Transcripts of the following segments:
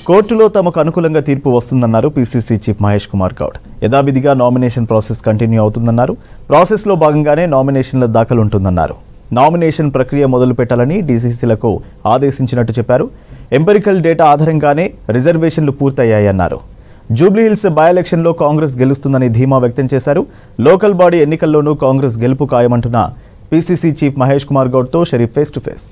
కోర్టులో తమకు అనుకూలంగా తీర్పు వస్తుందన్నారు పీసీసీ చీఫ్ మహేష్ కుమార్ గౌడ్. యథావిధిగా నామినేషన్ ప్రాసెస్ కంటిన్యూ అవుతుందన్నారు. ప్రాసెస్లో భాగంగానే నామినేషన్ల దాఖలు ఉంటుందన్నారు. నామినేషన్ ప్రక్రియ మొదలు పెట్టాలని డీసీసీలకు ఆదేశించినట్టు చెప్పారు. ఎంపెరికల్ డేటా ఆధారంగానే రిజర్వేషన్లు పూర్తయ్యాయన్నారు. జూబ్లీహిల్స్ బై ఎలక్షన్లో కాంగ్రెస్ గెలుస్తుందని ధీమా వ్యక్తం చేశారు. లోకల్ బాడీ ఎన్నికల్లోనూ కాంగ్రెస్ గెలుపు ఖాయమంటున్న పీసీసీ చీఫ్ మహేష్ కుమార్ గౌడ్తో Sharif face to face.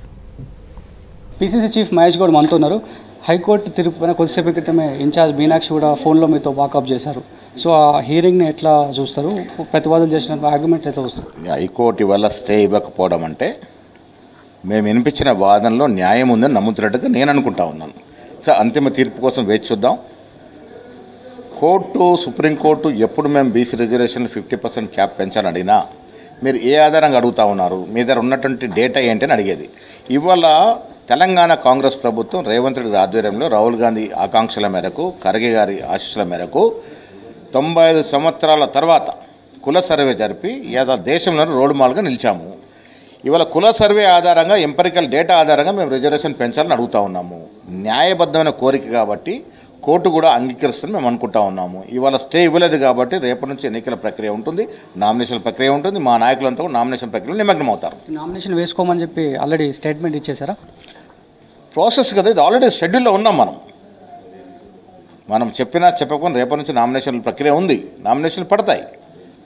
PCC chief Mahesh Goud మనతో ఉన్నారు. హైకోర్టు తీర్పు పైన కొద్దిసేపు క్రితమే ఇన్ఛార్జ్ మీనాక్షి కూడా ఫోన్లో మీతో వాకప్ చేశారు. సో ఆ హీరింగ్ని ఎట్లా చూస్తారు? ప్రతివాదులు చేసిన ఆర్గ్యుమెంట్ ఎట్లా చూస్తారు? హైకోర్టు ఇవాళ స్టే ఇవ్వకపోవడం అంటే మేము వినిపించిన వాదనలో న్యాయం ఉందని నమ్ముతున్నట్టుగా నేను అనుకుంటా ఉన్నాను. సో అంతిమ తీర్పు కోసం వేచి చూద్దాం. సుప్రీంకోర్టు ఎప్పుడు మేము బీసీ రిజర్వేషన్ 50% క్యాప్ పెంచాలని అడిగినా మీరు ఏ ఆధారంగా అడుగుతూ ఉన్నారు, మీ దగ్గర ఉన్నటువంటి డేటా ఏంటని అడిగేది. ఇవాళ తెలంగాణ కాంగ్రెస్ ప్రభుత్వం రేవంత్ రెడ్డి ఆధ్వర్యంలో రాహుల్ గాంధీ ఆకాంక్షల మేరకు, ఖర్గే గారి ఆశీస్సుల మేరకు 95 సంవత్సరాల తర్వాత కుల సర్వే జరిపి దేశంలో రోడ్ మాల్గా నిలిచాము. ఇవాళ కుల సర్వే ఆధారంగా, ఎంపెరికల్ డేటా ఆధారంగా మేము రిజర్వేషన్ పెంచాలని అడుగుతూ ఉన్నాము. న్యాయబద్ధమైన కోరిక కాబట్టి కోర్టు కూడా అంగీకరిస్తుందని మేము అనుకుంటా ఉన్నాము. ఇవాళ స్టే ఇవ్వలేదు కాబట్టి రేపటి నుంచి ఎన్నికల ప్రక్రియ ఉంటుంది, నామినేషన్ ప్రక్రియ ఉంటుంది. మా నాయకులంతా కూడా నామినేషన్ ప్రక్రియలో నిమగ్నం అవుతారు. నామినేషన్ వేసుకోమని చెప్పి ఆల్రెడీ స్టేట్మెంట్ ఇచ్చేసారా? ప్రాసెస్ కదా, ఇది ఆల్రెడీ షెడ్యూల్లో ఉన్నాం. మనం చెప్పకుండా రేపటి నుంచి నామినేషన్ ప్రక్రియ ఉంది. నామినేషన్లు పడతాయి.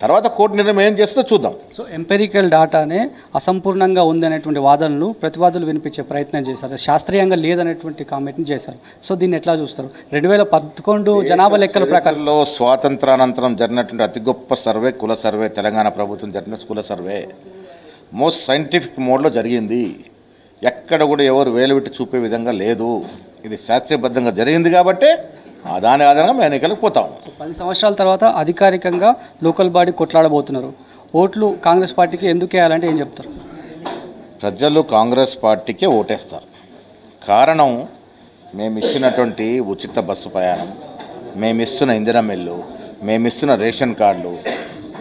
తర్వాత కోర్టు నిర్ణయం ఏం చేస్తుందో చూద్దాం. సో ఎంపెరికల్ డాటానే అసంపూర్ణంగా ఉందనేటువంటి వాదనలు ప్రతివాదులు వినిపించే ప్రయత్నం చేశారు. శాస్త్రీయంగా లేదనేటువంటి కామెంట్ని చేశారు. సో దీన్ని ఎట్లా చూస్తారు? 2011 జనాభా లెక్కల ప్రకారంలో స్వాతంత్రానంతరం జరిగినటువంటి అతి గొప్ప సర్వే కుల సర్వే, తెలంగాణ ప్రభుత్వం జరిగిన కుల సర్వే మోస్ట్ సైంటిఫిక్ మోడ్లో జరిగింది. ఎక్కడ కూడా ఎవరు వేలు పెట్టి చూపే విధంగా లేదు. ఇది శాస్త్రీయబద్ధంగా జరిగింది కాబట్టి దాని ఆధారంగా మేము ఎన్నికలకు పోతాం. 10 సంవత్సరాల తర్వాత అధికారికంగా లోకల్ బాడీ కొట్లాడబోతున్నారు. ఓట్లు కాంగ్రెస్ పార్టీకి ఎందుకు వేయాలంటే ఏం చెప్తారు? ప్రజలు కాంగ్రెస్ పార్టీకే ఓటేస్తారు. కారణం, మేము ఇచ్చినటువంటి ఉచిత బస్సు ప్రయాణం, మేమిస్తున్న ఇందిరమ్మ ఇల్లు, మేమిస్తున్న రేషన్ కార్డులు,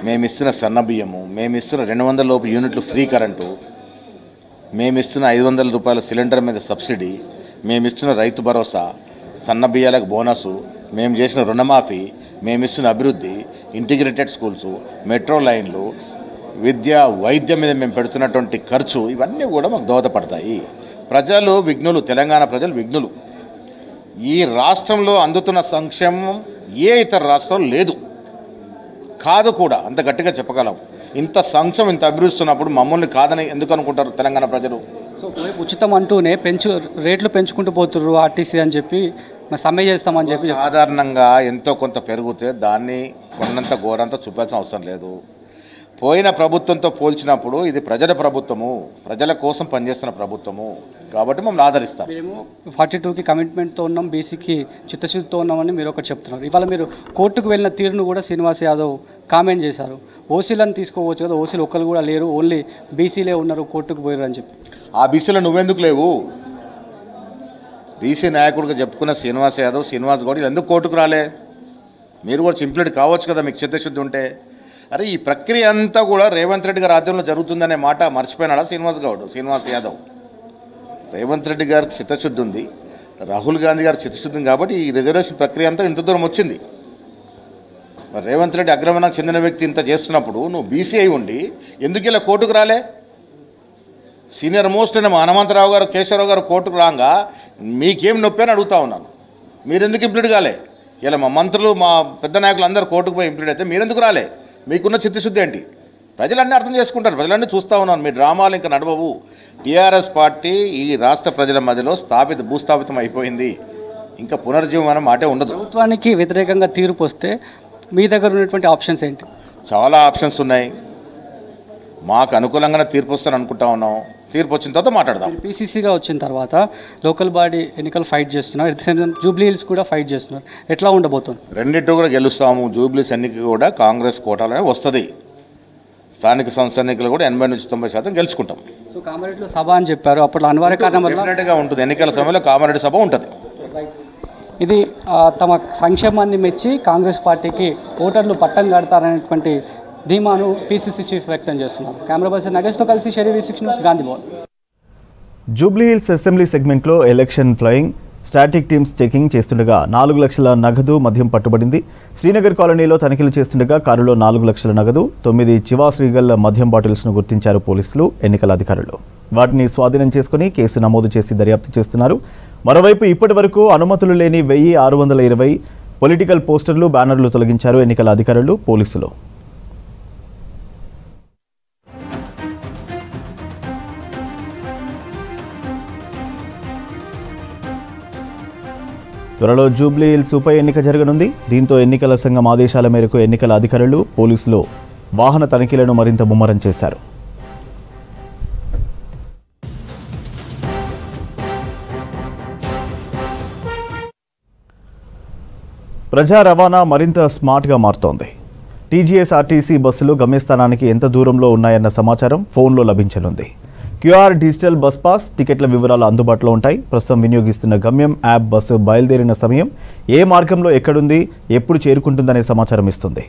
మేమిస్తున్న సన్నబియ్యము, మేమిస్తున్న 200 లోపు యూనిట్లు ఫ్రీ కరెంటు, మేమిస్తున్న 500 రూపాయల సిలిండర్ మీద సబ్సిడీ, మేమిస్తున్న రైతు భరోసా, సన్న బియ్యాలకు బోనసు, మేము చేసిన రుణమాఫీ, మేమిస్తున్న అభివృద్ధి, ఇంటిగ్రేటెడ్ స్కూల్స్, మెట్రో లైన్లు, విద్య, వైద్యం మీద మేము పెడుతున్నటువంటి ఖర్చు, ఇవన్నీ కూడా మాకు దోహదపడతాయి. ప్రజలు విఘ్నులు, తెలంగాణ ప్రజలు విఘ్నులు. ఈ రాష్ట్రంలో అందుతున్న సంక్షేమం ఏ ఇతర రాష్ట్రంలో లేదు, కాదు కూడా. అంత గట్టిగా చెప్పగలం. ఇంత సంక్షేమం, ఇంత అభివృద్ధిస్తున్నప్పుడు మమ్మల్ని కాదని ఎందుకు అనుకుంటారు తెలంగాణ ప్రజలు? సో ఉచితం అంటూనే రేట్లు పెంచుకుంటూ పోతుర్రు ఆర్టీసీ అని చెప్పి, సమ్మె చేస్తామని చెప్పి. సాధారణంగా ఎంతో కొంత పెరిగితే దాన్ని కొన్నంత ఘోరంతా చూపాల్సిన అవసరం లేదు. పోయిన ప్రభుత్వంతో పోల్చినప్పుడు ఇది ప్రజల ప్రభుత్వము, ప్రజల కోసం పనిచేస్తున్న ప్రభుత్వము కాబట్టి మమ్మల్ని ఆదరిస్తాం. మేము 42కి కమిట్మెంట్తో ఉన్నాం, బీసీకి చిత్తశుద్ధితో ఉన్నామని మీరు ఒకటి చెప్తున్నారు. ఇవాళ మీరు కోర్టుకు వెళ్ళిన తీరును కూడా శ్రీనివాస్ యాదవ్ కామెంట్ చేశారు. ఓసీలను తీసుకోవచ్చు కదా, ఓసీలు ఒక్కరు కూడా లేరు, ఓన్లీ బీసీలే ఉన్నారు, కోర్టుకు పోయారు అని చెప్పి. ఆ బీసీలో నువ్వెందుకు లేవు? బీసీ నాయకుడిగా చెప్పుకున్న శ్రీనివాస్ యాదవ్, శ్రీనివాస్ గౌడ్ ఎందుకు కోర్టుకు రాలే? మీరు కూడా సింప్లిడ్ కావచ్చు కదా మీకు చిత్తశుద్ధి ఉంటే. అరే, ఈ ప్రక్రియ అంతా కూడా రేవంత్ రెడ్డి గారి ఆధ్వర్యంలో జరుగుతుందనే మాట మర్చిపోయినాడా శ్రీనివాస్ యాదవ్? రేవంత్ రెడ్డి గారికి చిత్తశుద్ధి ఉంది, రాహుల్ గాంధీ గారికి చిత్తశుద్ధి ఉంది కాబట్టి ఈ రిజర్వేషన్ ప్రక్రియ అంతా ఇంత దూరం వచ్చింది. మరి రేవంత్ రెడ్డి అగ్రవర్ణానికి చెందిన వ్యక్తి ఇంత చేస్తున్నప్పుడు నువ్వు బీసీ అయి ఉండి ఎందుకు ఇలా కోర్టుకు రాలే? సీనియర్ మోస్ట్ అయిన మా హనుమంతరావు గారు, కేశవరావు గారు కోర్టుకు రాగా మీకేం నొప్పి అని అడుగుతా ఉన్నాను. మీరెందుకు ఇంప్లీడ్ కాలే? ఇలా మా మంత్రులు, మా పెద్ద నాయకులు అందరూ కోర్టుకు పోయి ఇంప్లీడ్ అయితే మీరెందుకు రాలే? మీకున్న చిత్తశుద్ధి ఏంటి? ప్రజలన్నీ అర్థం చేసుకుంటారు, ప్రజలన్నీ చూస్తూ ఉన్నాను. మీ డ్రామాలు ఇంకా నడవవు. టీఆర్ఎస్ పార్టీ ఈ రాష్ట్ర ప్రజల మధ్యలో భూస్థాపితం అయిపోయింది. ఇంకా పునర్జీవనం మాటే ఉండదు. ప్రభుత్వానికి వ్యతిరేకంగా తీర్పు వస్తే మీ దగ్గర ఉన్నటువంటి ఆప్షన్స్ ఏంటి? చాలా ఆప్షన్స్ ఉన్నాయి. మాకు అనుకూలంగానే తీర్పు వస్తాను అనుకుంటా ఉన్నాం. తీర్పు వచ్చిన తర్వాత మాట్లాడదాం. పీసీసీగా వచ్చిన తర్వాత లోకల్ బాడీ ఎన్నికలు ఫైట్ చేస్తున్నారు, at the same time Jubilee hills కూడా ఫైట్ చేస్తున్నారు. ఎట్లా ఉండబోతుంది? రెండింటి కూడా గెలుస్తాము. జూబ్లీస్ ఎన్నిక కూడా కాంగ్రెస్ కోటాలోనే వస్తుంది. స్థానిక సంస్థ ఎన్నికలు కూడా 80 నుంచి 90% గెలుచుకుంటాం. సో కామారెడ్డిలో సభ అని చెప్పారు, అప్పుడు అనివార్య కారణం వల్ల డెఫినెట్గా ఉంటుంది. ఎన్నికల సమయంలో కామారెడ్డి సభ ఉంటుంది. ఇది తమ సంక్షేమాన్ని మెచ్చి కాంగ్రెస్ పార్టీకి ఓటర్లు పట్టం కడతారనేటువంటి ధీమాను పీసీసీ చీఫ్ వ్యక్తం చేస్తున్నారు. కెమెరా పర్సన్ నగేష్తో కలిసి Sharif, V6 news, Gandhi Bhavan. Jubilee Hills assembly సెగ్మెంట్లో election flying static teams checking చేస్తుండగా 4 లక్షల నగదు మద్యం పట్టుబడింది. శ్రీనగర్ కాలనీలో తనిఖీలు చేస్తుండగా కారులో 4 లక్షల నగదు, 9 చివా శ్రీగల్ మద్యం బాటిల్స్ను గుర్తించారు పోలీసులు, ఎన్నికల అధికారులు. వాటిని స్వాధీనం చేసుకుని కేసు నమోదు చేసి దర్యాప్తు చేస్తున్నారు. మరోవైపు ఇప్పటి వరకు అనుమతులు లేని 1620 పొలిటికల్ పోస్టర్లు, బ్యానర్లు తొలగించారు ఎన్నికల అధికారులు, పోలీసులు. త్వరలో జూబ్లీ హిల్స్ ఉప ఎన్నిక జరగనుంది. దీంతో ఎన్నికల సంఘం ఆదేశాల మేరకు ఎన్నికల అధికారులు, పోలీసులు వాహన తనిఖీలను మరింత ముమ్మరం చేశారు. ప్రజా రవాణా మరింత స్మార్ట్గా మారుతోంది. టీజీఎస్ఆర్టీసీ బస్సులు గమ్యస్థానానికి ఎంత దూరంలో ఉన్నాయన్న సమాచారం ఫోన్లో లభించనుంది. క్యూఆర్ డిజిటల్ బస్ పాస్, టికెట్ల వివరాలు అందుబాటులో ఉంటాయి. ప్రస్తుతం వినియోగిస్తున్న గమ్యం యాప్ బస్సు బయలుదేరిన సమయం, ఏ మార్గంలో ఎక్కడుంది, ఎప్పుడు చేరుకుంటుందనే సమాచారం ఇస్తుంది.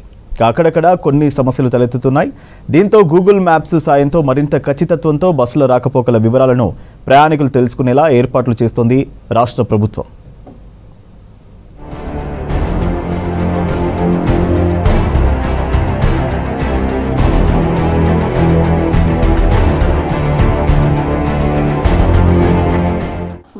అక్కడక్కడ కొన్ని సమస్యలు తలెత్తుతున్నాయి. దీంతో గూగుల్ మ్యాప్స్ సాయంతో మరింత ఖచ్చితత్వంతో బస్సుల రాకపోకల వివరాలను ప్రయాణికులు తెలుసుకునేలా ఏర్పాట్లు చేస్తోంది రాష్ట్ర ప్రభుత్వం.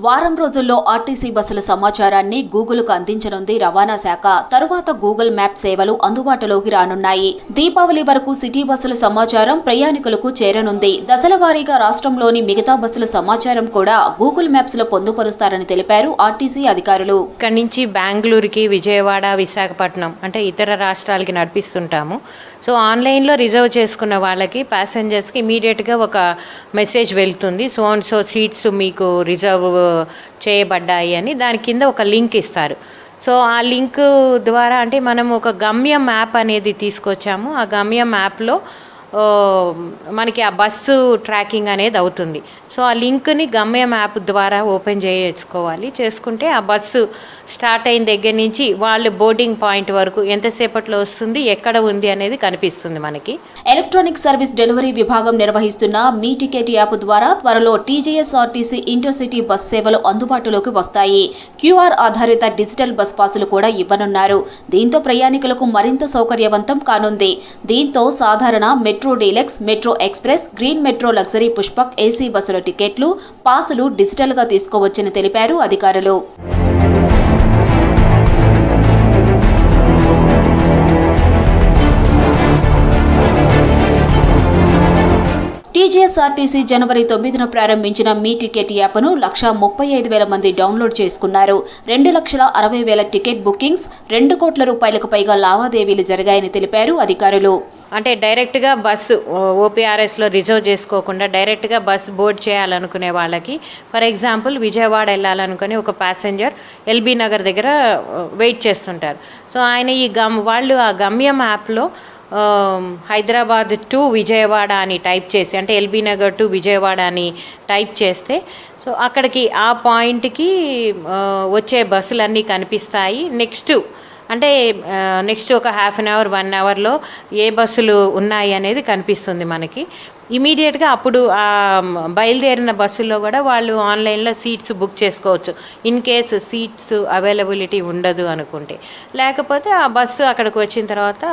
వారం రోజుల్లో ఆర్టీసీ బస్సుల సమాచారాన్ని గూగుల్కు అందించనుంది రవాణా శాఖ. తరువాత గూగుల్ మ్యాప్ సేవలు అందుబాటులోకి రానున్నాయి. దీపావళి వరకు సిటీ బస్సుల సమాచారం ప్రయాణికులకు చేరనుంది. దశల వారీగా రాష్ట్రంలోని మిగతా బస్సుల సమాచారం కూడా గూగుల్ మ్యాప్స్ లో పొందుపరుస్తారని తెలిపారు ఆర్టీసీ అధికారులు. ఇక్కడి నుంచి బెంగళూరుకి, విజయవాడ, విశాఖపట్నం అంటే ఇతర రాష్ట్రాలకి నడిపిస్తుంటాము. సో ఆన్లైన్లో రిజర్వ్ చేసుకున్న వాళ్ళకి, ప్యాసింజర్స్కి ఇమీడియట్గా ఒక మెసేజ్ వెళ్తుంది. సో సీట్స్ మీకు రిజర్వ్ చేయబడ్డాయి అని. దాని కింద ఒక లింక్ ఇస్తారు. సో ఆ లింక్ ద్వారా అంటే మనం ఒక గమ్యం యాప్ అనేది తీసుకొచ్చాము. ఆ గమ్యం యాప్లో మనకి ఆ బస్సు ట్రాకింగ్ అనేది అవుతుంది. సో ఆ లింక్ని గమ్యం యాప్ ద్వారా ఓపెన్ చేసుకుంటే ఆ బస్సు స్టార్ట్ అయిన దగ్గర నుంచి వాళ్ళు బోర్డింగ్ పాయింట్ వరకు ఎంతసేపట్లో వస్తుంది, ఎక్కడ ఉంది అనేది కనిపిస్తుంది మనకి. ఎలక్ట్రానిక్ సర్వీస్ డెలివరీ విభాగం నిర్వహిస్తున్న మీ టికెట్ యాప్ ద్వారా త్వరలో టీజీఎస్ఆర్టీసీ ఇంటర్సిటీ బస్ సేవలు అందుబాటులోకి వస్తాయి. క్యూఆర్ ఆధారిత డిజిటల్ బస్ పాసులు కూడా ఇవ్వనున్నారు. దీంతో ప్రయాణికులకు మరింత సౌకర్యవంతం కానుంది. దీంతో సాధారణ metro deluxe, metro express, green metro luxury Pushpak AC బస్సుల టికెట్లు, పాసులు డిజిటల్గా తీసుకోవచ్చని తెలిపారు అధికారులు. టీజీఎస్ఆర్టీసీ జనవరి 9న ప్రారంభించిన మీ టికెట్ యాప్ను 135,000 మంది డౌన్లోడ్ చేసుకున్నారు. 2,60,000 టికెట్ బుకింగ్స్, 2 కోట్ల రూపాయలకు పైగా లావాదేవీలు జరిగాయని తెలిపారు అధికారులు. అంటే డైరెక్ట్గా బస్సు ఓపీఆర్ఎస్లో రిజర్వ్ చేసుకోకుండా డైరెక్ట్గా బస్సు బోర్డ్ చేయాలనుకునే వాళ్ళకి, ఫర్ ఎగ్జాంపుల్ విజయవాడ వెళ్ళాలనుకుని ఒక ప్యాసింజర్ ఎల్బీ నగర్ దగ్గర వెయిట్ చేస్తుంటారు. సో ఆయన వాళ్ళు ఆ గమ్యం యాప్లో హైదరాబాద్ టు విజయవాడ అని టైప్ చేసి, అంటే ఎల్బీ నగర్ టు విజయవాడ అని టైప్ చేస్తే సో అక్కడికి ఆ పాయింట్కి వచ్చే బస్సులన్నీ కనిపిస్తాయి. నెక్స్ట్ ఒక హాఫ్ అన్ అవర్ 1 అవర్లో ఏ బస్సులు ఉన్నాయి అనేది కనిపిస్తుంది మనకి. ఇమీడియట్గా అప్పుడు ఆ బయలుదేరిన బస్సుల్లో కూడా వాళ్ళు ఆన్లైన్లో సీట్స్ బుక్ చేసుకోవచ్చు. ఇన్ కేసు సీట్స్ అవైలబిలిటీ ఉండదు అనుకుంటే, లేకపోతే ఆ బస్సు అక్కడికి వచ్చిన తర్వాత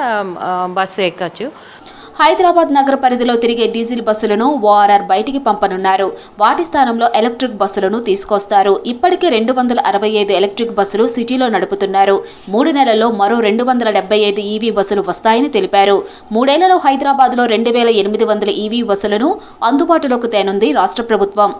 బస్సు ఎక్కచ్చు. హైదరాబాద్ నగర పరిధిలో తిరిగే డీజిల్ బస్సులను ఓఆర్ఆర్ బయటికి పంపనున్నారు. వాటి స్థానంలో ఎలక్ట్రిక్ బస్సులను తీసుకొస్తారు. ఇప్పటికే 265 ఎలక్ట్రిక్ బస్సులు సిటీలో నడుపుతున్నారు. 3 నెలల్లో మరో 275 ఈవీ బస్సులు వస్తాయని తెలిపారు. 3 ఏళ్లలో హైదరాబాద్లో 2,800 ఈవీ బస్సులను అందుబాటులోకి తేనుంది రాష్ట్ర ప్రభుత్వం.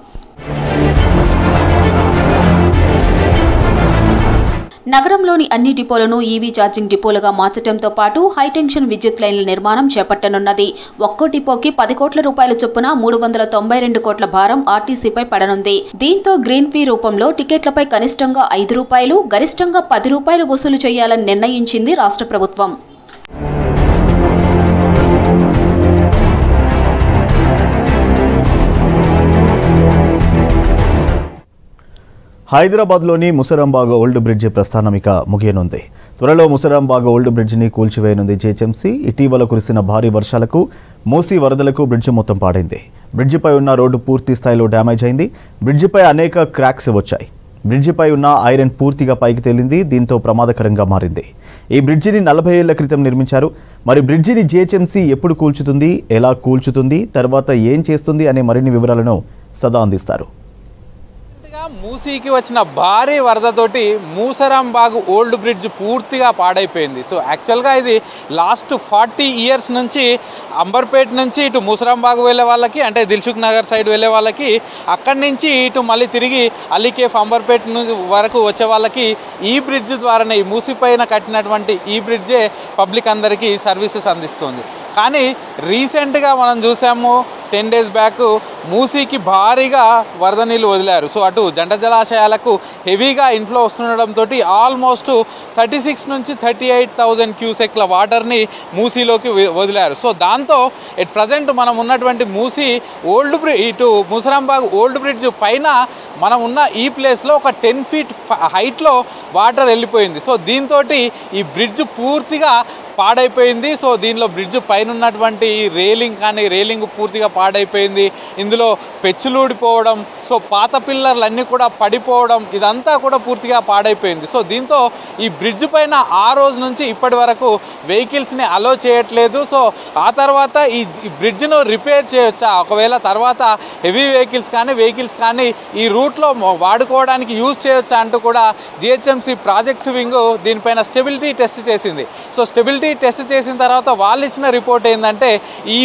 నగరంలోని అన్ని డిపోలను ఈవీ ఛార్జింగ్ డిపోలుగా మార్చడంతో పాటు హైటెన్షన్ విద్యుత్ లైన్ల నిర్మాణం చేపట్టనున్నది. ఒక్కో డిపోకి 10 కోట్ల రూపాయల చొప్పున 392 కోట్ల భారం ఆర్టీసీపై పడనుంది. దీంతో గ్రీన్ ఫీ రూపంలో టికెట్లపై కనిష్టంగా ₹5, గరిష్టంగా ₹10 వసూలు చేయాలని నిర్ణయించింది రాష్ట్ర ప్రభుత్వం. హైదరాబాద్లోని ముసరాంబాగ్ ఓల్డ్ బ్రిడ్జ్ ప్రస్థానం ఇక ముగియనుంది. త్వరలో ముసరాంబాగ్ ఓల్డ్ బ్రిడ్జిని కూల్చివేయనుంది జీహెచ్ఎంసీ. ఇటీవల కురిసిన భారీ వర్షాలకు, మూసీ వరదలకు బ్రిడ్జి మొత్తం పాడైంది. బ్రిడ్జిపై ఉన్న రోడ్డు పూర్తి స్థాయిలో డ్యామేజ్ అయింది. బ్రిడ్జిపై అనేక క్రాక్స్ వచ్చాయి. బ్రిడ్జిపై ఉన్న ఐరన్ పూర్తిగా పైకి తేలింది. దీంతో ప్రమాదకరంగా మారింది. ఈ బ్రిడ్జిని 40 ఏళ్ల క్రితం నిర్మించారు. మరి బ్రిడ్జిని జీహెచ్ఎంసీ ఎప్పుడు కూల్చుతుంది, ఎలా కూల్చుతుంది, తర్వాత ఏం చేస్తుంది అనే మరిన్ని వివరాలను సదా అందిస్తారు. మూసీకి వచ్చిన భారీ వరదతోటి మూసరాంబాగ్ ఓల్డ్ బ్రిడ్జ్ పూర్తిగా పాడైపోయింది. సో యాక్చువల్గా ఇది లాస్ట్ 40 ఇయర్స్ నుంచి అంబర్పేట నుంచి ఇటు మూసరాంబాగ్ వెళ్ళే వాళ్ళకి, అంటే దిల్సుఖ్ నగర్ సైడ్ వెళ్ళే వాళ్ళకి, అక్కడి నుంచి ఇటు మళ్ళీ తిరిగి అలీకేఫ్ అంబర్పేట వరకు వచ్చే వాళ్ళకి ఈ బ్రిడ్జ్ ద్వారానే, ఈ మూసీ పైన కట్టినటువంటి ఈ బ్రిడ్జే పబ్లిక్ అందరికీ సర్వీసెస్ అందిస్తుంది. కానీ రీసెంట్గా మనం చూసాము 10 days బ్యాక్ మూసీకి భారీగా వరద నీళ్ళు వదిలారు. సో అటు జంట జలాశయాలకు హెవీగా ఇన్ఫ్లో వస్తుండడంతో ఆల్మోస్ట్ 36 నుంచి 38,000 క్యూసెక్ల వాటర్ని మూసీలోకి వదిలారు. సో దాంతో ఎట్ ప్రజెంట్ మనం ఉన్నటువంటి మూసీ ఓల్డ్ బ్రిడ్జ్, ఇటు మూసరాంబాగ్ ఓల్డ్ బ్రిడ్జ్ పైన మనం ఉన్న ఈ ప్లేస్లో ఒక 10 feet హైట్లో వాటర్ వెళ్ళిపోయింది. సో దీంతో ఈ బ్రిడ్జ్ పూర్తిగా పాడైపోయింది. సో దీనిలో బ్రిడ్జ్ పైన ఉన్నటువంటి రేలింగ్ పూర్తిగా పాడైపోయింది. ఇందులో పెచ్చులూడిపోవడం, సో పాత పిల్లర్లు అన్నీ కూడా పడిపోవడం, ఇదంతా కూడా పూర్తిగా పాడైపోయింది. సో దీంతో ఈ బ్రిడ్జ్ పైన ఆ రోజు నుంచి ఇప్పటి వరకు వెహికల్స్ని అలో చేయట్లేదు. సో ఆ తర్వాత ఈ బ్రిడ్జ్ను రిపేర్ చేయొచ్చా, ఒకవేళ తర్వాత హెవీ వెహికల్స్ కానీ ఈ రూట్లో వాడుకోవడానికి యూజ్ చేయొచ్చా అంటూ కూడా జిహెచ్ఎంసీ ప్రాజెక్ట్స్ వింగ్ దీనిపైన స్టెబిలిటీ టెస్ట్ చేసింది. సో స్టెబిలిటీ టెస్ట్ చేసిన తర్వాత వాళ్ళు ఇచ్చిన రిపోర్ట్ ఏంటంటే ఈ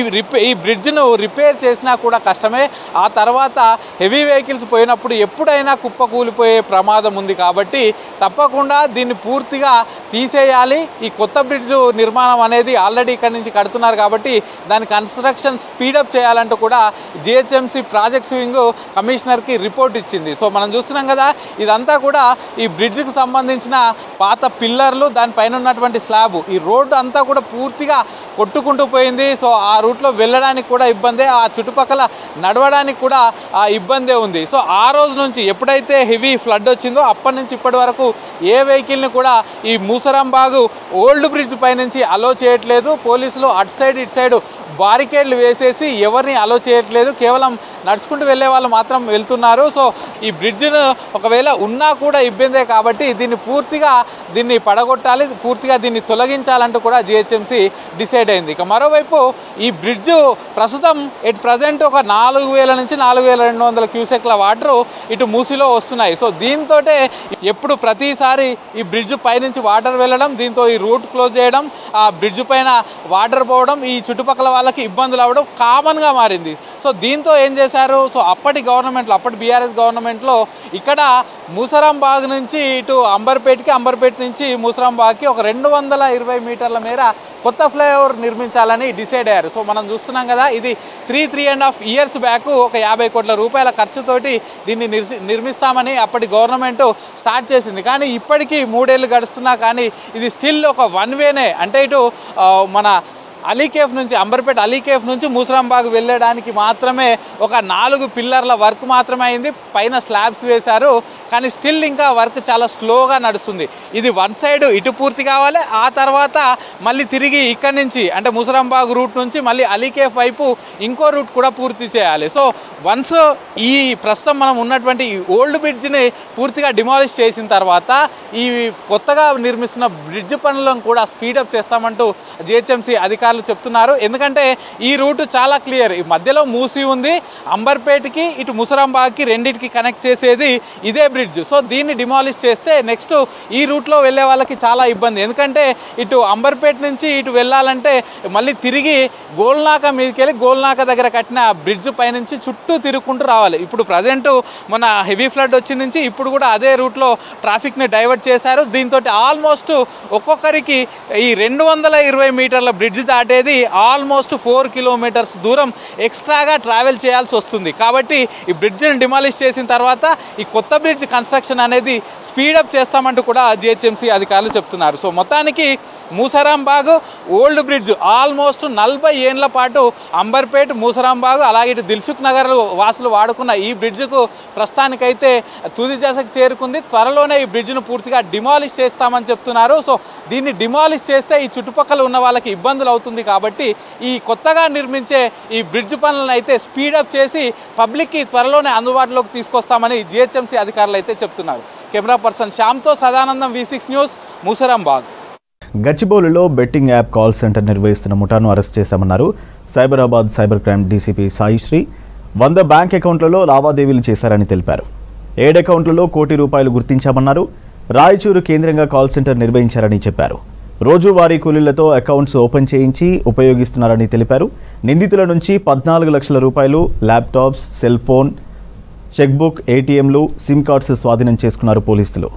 బ్రిడ్జ్ను రిపేర్ చేసినా కూడా కష్టమే. ఆ తర్వాత హెవీ వెహికల్స్ పోయినప్పుడు ఎప్పుడైనా కుప్పకూలిపోయే ప్రమాదం ఉంది. కాబట్టి తప్పకుండా దీన్ని పూర్తిగా తీసేయాలి. ఈ కొత్త బ్రిడ్జ్ నిర్మాణం అనేది ఆల్రెడీ ఇక్కడి నుంచి కడుతున్నారు కాబట్టి దాని కన్స్ట్రక్షన్ స్పీడప్ చేయాలంటూ కూడా జిహెచ్ఎంసీ ప్రాజెక్ట్స్ వింగ్ కమిషనర్కి రిపోర్ట్ ఇచ్చింది. సో మనం చూస్తున్నాం కదా, ఇదంతా కూడా ఈ బ్రిడ్జ్కి సంబంధించిన పాత పిల్లర్లు, దానిపైన ఉన్నటువంటి స్లాబ్, ఈ రోడ్డు అంతా కూడా పూర్తిగా కొట్టుకుంటూ పోయింది. సో ఆ రూట్లో వెళ్ళడానికి కూడా ఇబ్బందే, ఆ చుట్టుపక్కల నడవడానికి కూడా ఇబ్బందే ఉంది. సో ఆ రోజు నుంచి ఎప్పుడైతే హెవీ ఫ్లడ్ వచ్చిందో అప్పటి నుంచి ఇప్పటి వరకు ఏ వెహికల్ని కూడా ఈ మూసరాంబాగ్ ఓల్డ్ బ్రిడ్జ్ పైనుంచి అలో చేయట్లేదు. పోలీసులు అటు సైడ్ ఇటు సైడ్ బారికేడ్లు వేసేసి ఎవరిని అలో చేయట్లేదు. కేవలం నడుచుకుంటూ వెళ్ళే వాళ్ళు మాత్రం వెళ్తున్నారు. సో ఈ బ్రిడ్జ్ను ఒకవేళ ఉన్నా కూడా ఇబ్బందే కాబట్టి దీన్ని పడగొట్టాలి, పూర్తిగా దీన్ని తొలగించాలంటూ కూడా జిహెచ్ఎంసీ డిసైడ్ అయింది. ఇక మరోవైపు ఈ బ్రిడ్జ్ ప్రస్తుతం ఎట్ ప్రజెంట్ ఒక 4,000 నుంచి 4,200 క్యూసెక్ల వాటర్ ఇటు మూసీలో వస్తున్నాయి. సో దీంతో ఎప్పుడు ప్రతిసారి ఈ బ్రిడ్జ్ పైనుంచి వాటర్ వెళ్ళడం, దీంతో ఈ రూట్ క్లోజ్ చేయడం, ఆ బ్రిడ్జ్ పైన వాటర్ పోవడం, ఈ చుట్టుపక్కల వాళ్ళకి ఇబ్బందులు అవ్వడం కామన్గా మారింది. సో దీంతో ఏం చేశారు, సో అప్పటి బీఆర్ఎస్ గవర్నమెంట్లో ఇక్కడ మూసరాంబాగ్ నుంచి ఇటు అంబర్పేట నుంచి మూసరాంబాగ్కి ఒక 220 మీటర్ల మేర కొత్త ఫ్లైఓవర్ నిర్మించాలని డిసైడ్ అయ్యారు. సో మనం చూస్తున్నాం కదా, ఇది 3.5 years బ్యాక్ ఒక 50 కోట్ల రూపాయల ఖర్చుతోటి దీన్ని నిర్మిస్తామని అప్పటి గవర్నమెంట్ స్టార్ట్ చేసింది. కానీ ఇప్పటికీ 3 ఏళ్ళు గడుస్తున్నా కానీ ఇది స్టిల్ ఒక వన్ వేనే, అంటే ఇటు మన అంబర్పేట అలీకేఫ్ నుంచి మూసరాంబాగ్ వెళ్ళడానికి మాత్రమే ఒక 4 పిల్లర్ల వర్క్ మాత్రమే అయింది. పైన స్లాబ్స్ వేశారు, కానీ స్టిల్ ఇంకా వర్క్ చాలా స్లోగా నడుస్తుంది. ఇది వన్ సైడ్ ఇటు పూర్తి కావాలి, ఆ తర్వాత మళ్ళీ తిరిగి ఇక్కడి నుంచి అంటే మూసరాంబాగ్ రూట్ నుంచి మళ్ళీ అలీకేఫ్ వైపు ఇంకో రూట్ కూడా పూర్తి చేయాలి. సో వన్స్ ఈ ప్రస్తుతం మనం ఉన్నటువంటి ఈ ఓల్డ్ బ్రిడ్జ్ని పూర్తిగా డిమాలిష్ చేసిన తర్వాత ఈ కొత్తగా నిర్మిస్తున్న బ్రిడ్జ్ పనులను కూడా స్పీడప్ చేస్తామంటూ జిహెచ్ఎంసీ అధికారులు చెప్తున్నారు. ఎందుకంటే ఈ రూట్ చాలా క్లియర్, ఈ మధ్యలో మూసీ ఉంది, అంబర్పేటకి ఇటు మూసరాంబాగ్కి రెండింటికి కనెక్ట్ చేసేది ఇదే బ్రిడ్జ్. సో దీన్ని డిమాలిష్ చేస్తే నెక్స్ట్ ఈ రూట్లో వెళ్ళే వాళ్ళకి చాలా ఇబ్బంది. ఎందుకంటే ఇటు అంబర్పేట నుంచి ఇటు వెళ్ళాలంటే మళ్ళీ తిరిగి గోల్నాక మీదకి వెళ్ళి గోల్నాక దగ్గర కట్టిన బ్రిడ్జ్ పైనుంచి చుట్టూ తిరుగుకుంటూ రావాలి. ఇప్పుడు ప్రజెంట్ మన హెవీ ఫ్లడ్ వచ్చిన నుంచి ఇప్పుడు కూడా అదే రూట్లో ట్రాఫిక్ని డైవర్ట్ చేశారు. దీంతో ఆల్మోస్ట్ ఒక్కొక్కరికి ఈ 220 మీటర్ల బ్రిడ్జ్ దాటేది ఆల్మోస్ట్ 4 kilometers దూరం ఎక్స్ట్రాగా ట్రావెల్ చేయాల్సి వస్తుంది. కాబట్టి ఈ బ్రిడ్జ్ని డిమాలిష్ చేసిన తర్వాత ఈ కొత్త బ్రిడ్జ్ కన్స్ట్రక్షన్ అనేది స్పీడప్ చేస్తామంటూ కూడా జిహెచ్ఎంసీ అధికారులు చెప్తున్నారు. సో మొత్తానికి మూసరాంబాగ్ ఓల్డ్ బ్రిడ్జ్ ఆల్మోస్ట్ 40 ఏళ్ల పాటు అంబర్పేట, మూసరాంబాగ్ అలాగే ఇటు దిల్సుఖ్ నగర్ వాసులు వాడుకున్న ఈ బ్రిడ్జ్కు ప్రస్తుతానికైతే తుది దశకు చేరుకుంది. త్వరలోనే ఈ బ్రిడ్జ్ను పూర్తిగా డిమాలిష్ చేస్తామని చెప్తున్నారు. సో దీన్ని డిమాలిష్ చేస్తే ఈ చుట్టుపక్కల ఉన్న వాళ్ళకి ఇబ్బందులు అవుతుంది అవుతుంది కాబట్టి ఈ కొత్తగా నిర్మించే ఈ బ్రిడ్జ్ పనులను అయితే స్పీడప్ చేసి పబ్లిక్కి త్వరలోనే అందుబాటులోకి తీసుకొస్తామని జిహెచ్ఎంసీ అధికారులు అయితే చెప్తున్నారు. కెమెరా పర్సన్ శ్యామ్తో సదానందం, V6 న్యూస్, మూసరాంబాగ్. గచ్చిబౌలిలో బెట్టింగ్ యాప్ కాల్ సెంటర్ నిర్వహిస్తున్న ముఠాను అరెస్ట్ చేశామన్నారు Cyberabad cyber crime DCP Saishri. 100 bank అకౌంట్లలో లావాదేవీలు చేశారని తెలిపారు. 7 అకౌంట్లలో ₹1 కోటి గుర్తించామన్నారు. రాయచూరు కేంద్రంగా కాల్ సెంటర్ నిర్వహించారని చెప్పారు. రోజువారీ కూలీలతో అకౌంట్స్ ఓపెన్ చేయించి ఉపయోగిస్తున్నారని తెలిపారు. నిందితుల నుంచి ₹14 లక్షల ల్యాప్టాప్స్, సెల్ ఫోన్, చెక్బుక్, ఏటీఎంలు, సిమ్ కార్డ్స్ స్వాధీనం చేసుకున్నారు పోలీసులు.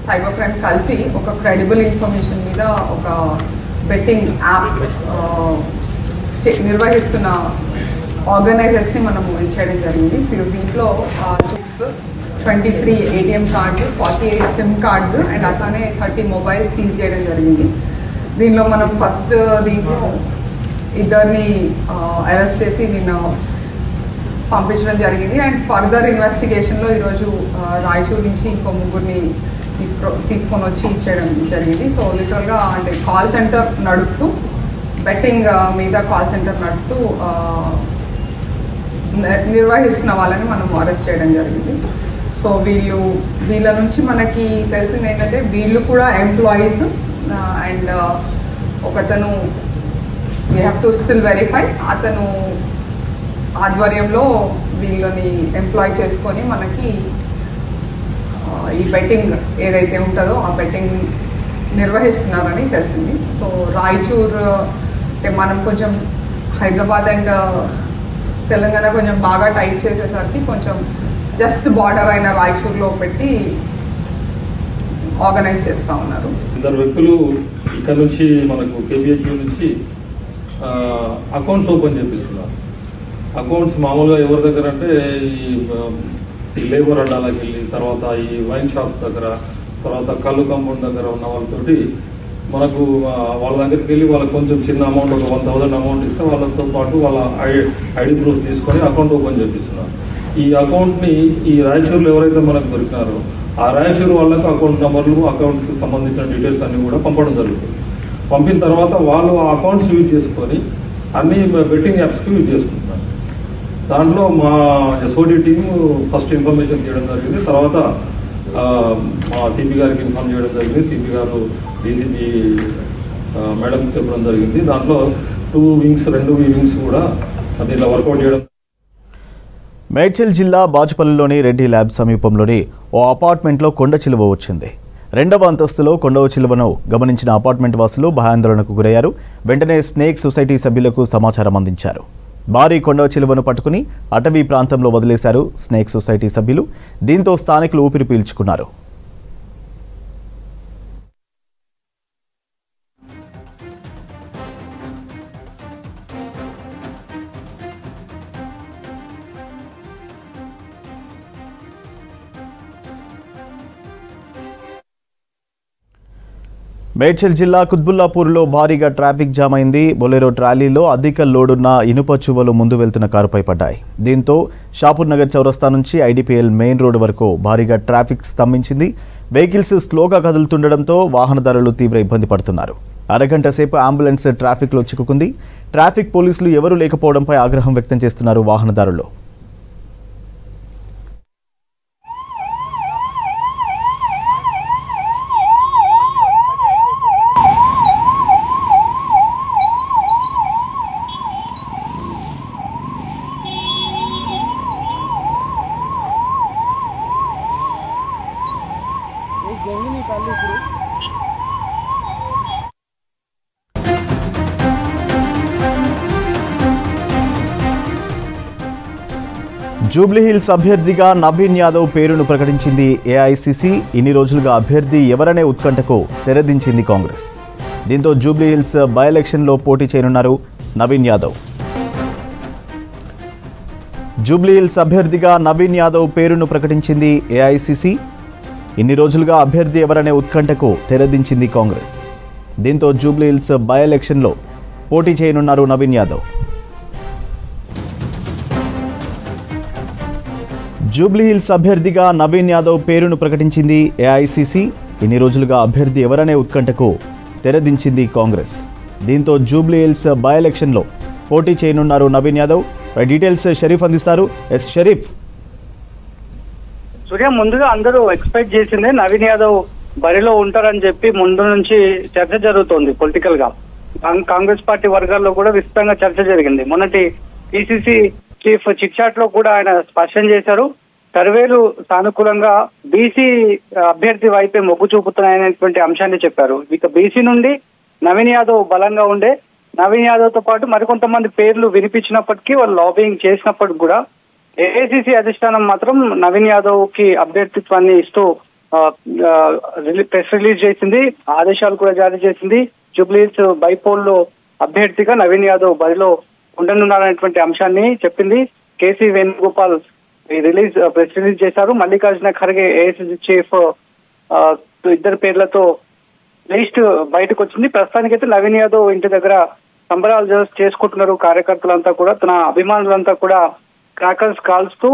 సైబర్ క్రైమ్ కలిసి ఒక క్రెడిబుల్ ఇన్ఫర్మేషన్ మీద ఒక బెట్టింగ్ యాప్ నిర్వహిస్తున్న ఆర్గనైజర్స్ని మనము ఇచ్చేయడం జరిగింది. సో దీంట్లో chips, 23 ATM cards, 48 SIM cards and అట్లానే 30 మొబైల్ సీజ్ చేయడం జరిగింది. దీనిలో మనం ఫస్ట్ దీంట్లో 2 అరెస్ట్ చేసి దీన్ని పంపించడం జరిగింది. అండ్ ఫర్దర్ ఇన్వెస్టిగేషన్లో ఈరోజు రాయచూరు నుంచి ఇంకో 3 తీసుకొని వచ్చి ఇచ్చేయడం జరిగింది. సో లిటరల్గా అంటే కాల్ సెంటర్ నడుపుతూ బెట్టింగ్ మీద కాల్ సెంటర్ నడుపుతూ నిర్వహిస్తున్న వాళ్ళని మనం అరెస్ట్ చేయడం జరిగింది. సో వీళ్ళ నుంచి మనకి తెలిసింది ఏంటంటే వీళ్ళు కూడా ఎంప్లాయీస్ అండ్ ఒకతను we have to still verify అతను ఆధ్వర్యంలో వీళ్ళని ఎంప్లాయ్ చేసుకొని మనకి ఈ బెట్టింగ్ ఏదైతే ఉంటుందో ఆ బెట్టింగ్ నిర్వహిస్తున్నారని తెలిసింది. సో రాయచూర్ మనం కొంచెం హైదరాబాద్ అండ్ తెలంగాణ కొంచెం బాగా టైట్ చేసేసరికి కొంచెం జస్ట్ బార్డర్ అయిన రాయచూర్లో పెట్టి ఆర్గనైజ్ చేస్తూ ఉన్నారు. 2 వ్యక్తులు ఇక్కడ నుంచి మనకు KBHU నుంచి అకౌంట్స్ ఓపెన్ చేపిస్తున్నారు. అకౌంట్స్ మామూలుగా ఎవరి దగ్గర అంటే ఈ లేబర్ అడ్డాలకు వెళ్ళి, తర్వాత ఈ వైన్ షాప్స్ దగ్గర, తర్వాత కళ్ళు కాంపౌండ్ దగ్గర ఉన్న వాళ్ళతోటి మనకు వాళ్ళ దగ్గరికి వెళ్ళి వాళ్ళకి కొంచెం చిన్న అమౌంట్, ఒక 1000 అమౌంట్ ఇస్తే వాళ్ళతో పాటు వాళ్ళ ఐడి ప్రూఫ్ తీసుకొని అకౌంట్ ఓపెన్ చేపిస్తున్నారు. ఈ అకౌంట్ని ఈ రాయచూరులో ఎవరైతే మనకు దొరికినారో ఆ రాయచూరు వాళ్ళకు అకౌంట్ నెంబర్లు, అకౌంట్కి సంబంధించిన డీటెయిల్స్ అన్నీ కూడా పంపడం జరుగుతుంది. పంపిన తర్వాత వాళ్ళు ఆ అకౌంట్స్ యూజ్ చేసుకొని అన్ని బెట్టింగ్ యాప్స్కి యూజ్ చేసుకుంటున్నారు. దాంట్లో మా SOD టీము ఫస్ట్ ఇన్ఫర్మేషన్ తీయడం జరిగింది. తర్వాత మా సిపి గారికి ఇన్ఫార్మ్ చేయడం జరిగింది. సిపి గారు డీసీపీ మేడంకి చెప్పడం జరిగింది. దాంట్లో 2 వింగ్స్ కూడా దీంట్లో వర్కౌట్ చేయడం. మేడ్చల్ జిల్లా బాచుపల్లిలోని రెడ్డి ల్యాబ్ సమీపంలోని ఓ అపార్ట్మెంట్లో కొండ చిలువ వచ్చింది. 2వ అంతస్తులో కొండ చిలువను గమనించిన అపార్ట్మెంట్ వాసులు భయాందోళనకు గురయ్యారు. వెంటనే స్నేక్ సొసైటీ సభ్యులకు సమాచారం అందించారు. భారీ కొండ చిలువను పట్టుకుని అటవీ ప్రాంతంలో వదిలేశారు స్నేక్ సొసైటీ సభ్యులు. దీంతో స్థానికులు ఊపిరి పీల్చుకున్నారు. మేడ్చల్ జిల్లా కుత్బుల్లాపూర్లో భారీగా ట్రాఫిక్ జామ్ అయింది. బొలెరో ట్రాలీలో అధిక లోడున్న ఇనుప చువ్వలు ముందు వెళ్తున్న కారుపై పడ్డాయి. దీంతో షాపూర్ నగర్ చౌరస్తా నుంచి IDPL మెయిన్ రోడ్డు వరకు భారీగా ట్రాఫిక్ స్తంభించింది. వెహికల్స్ స్లోగా కదులుతుండడంతో వాహనదారులు తీవ్ర ఇబ్బంది పడుతున్నారు. అరగంట సేపు అంబులెన్స్ ట్రాఫిక్లో చిక్కుకుంది. ట్రాఫిక్ పోలీసులు ఎవరూ లేకపోవడంపై ఆగ్రహం వ్యక్తం చేస్తున్నారు వాహనదారులు. జూబ్లీహిల్స్ అభ్యర్థిగా నవీన్ యాదవ్ పేరును ప్రకటించింది ఏఐసిసి. ఇన్ని రోజులుగా అభ్యర్థి ఎవరనే ఉత్కంఠకు తెరదించింది కాంగ్రెస్. దీంతో జూబ్లీహిల్స్ బై ఎలక్షన్లో పోటీ చేయనున్నారు నవీన్ యాదవ్. జూబ్లీహిల్స్ అభ్యర్థిగా నవీన్ యాదవ్ పేరును ప్రకటించింది ఏఐసిసి. ఇన్ని రోజులుగా అభ్యర్థి ఎవరనే ఉత్కంఠకు తెరదించింది కాంగ్రెస్. దీంతో జూబ్లీహిల్స్ బై ఎలక్షన్లో పోటీ చేయనున్నారు నవీన్ యాదవ్. జూబ్లీహిల్స్ అభ్యర్థిగా నవీన్ యాదవ్ పేరును ప్రకటించింది ఏఐసీసీ. ఇన్ని రోజులుగా అభ్యర్థి ఎవరనే ఉత్కంఠకు తెరదించింది కాంగ్రెస్. దీంతో జూబ్లీహిల్స్ బై ఎలక్షన్లో పోటీ చేయనున్నారు నవీన్ యాదవ్. డీటెయిల్స్ షరీఫ్ అందిస్తారు. ఎస్ షరీఫ్. సూర్య, ముందుగా అందరూ ఎక్స్పెక్ట్ చేసిందే నవీన్ యాదవ్ బరిలో ఉంటారని చెప్పి ముందు నుంచి చర్చ జరుగుతోంది పొలిటికల్ గా. కాంగ్రెస్ పార్టీ వర్గాల్లో కూడా విస్తృతంగా చర్చ జరిగింది. మొన్నటి పిసిసి చీఫ్ చిట్ చాట్ లో కూడా ఆయన స్పష్టం చేశారు, సర్వేలు సానుకూలంగా బీసీ అభ్యర్థి వైపే మొగ్గు చూపుతున్నాయనేటువంటి అంశాన్ని చెప్పారు. ఇక బీసీ నుండి నవీన్ యాదవ్ బలంగా ఉండే, నవీన్ యాదవ్ తో పాటు మరికొంతమంది పేర్లు వినిపించినప్పటికీ వాళ్ళు లాబింగ్ చేసినప్పటికి కూడా ఏఐసీసీ అధిష్టానం మాత్రం నవీన్ యాదవ్ కి అభ్యర్థిత్వాన్ని ఇస్తూ ప్రెస్ రిలీజ్ చేసింది, ఆదేశాలు కూడా జారీ చేసింది. జూబ్లీహిల్స్ బైపోల్ లో అభ్యర్థిగా నవీన్ యాదవ్ బరిలో ఉండనున్నారనేటువంటి అంశాన్ని చెప్పింది. కేసీ వేణుగోపాల్ ప్రెస్ రిలీజ్ చేశారు. మల్లికార్జున ఖర్గే ఏఐసీసీ చీఫ్ ఇద్దరు పేర్లతో లిస్ట్ బయటకు వచ్చింది. ప్రస్తుతానికైతే నవీన్ యాదవ్ ఇంటి దగ్గర సంబరాలు చేసుకుంటున్నారు. కార్యకర్తలంతా కూడా, తన అభిమానులంతా కూడా క్రాకర్స్ కాల్స్తూ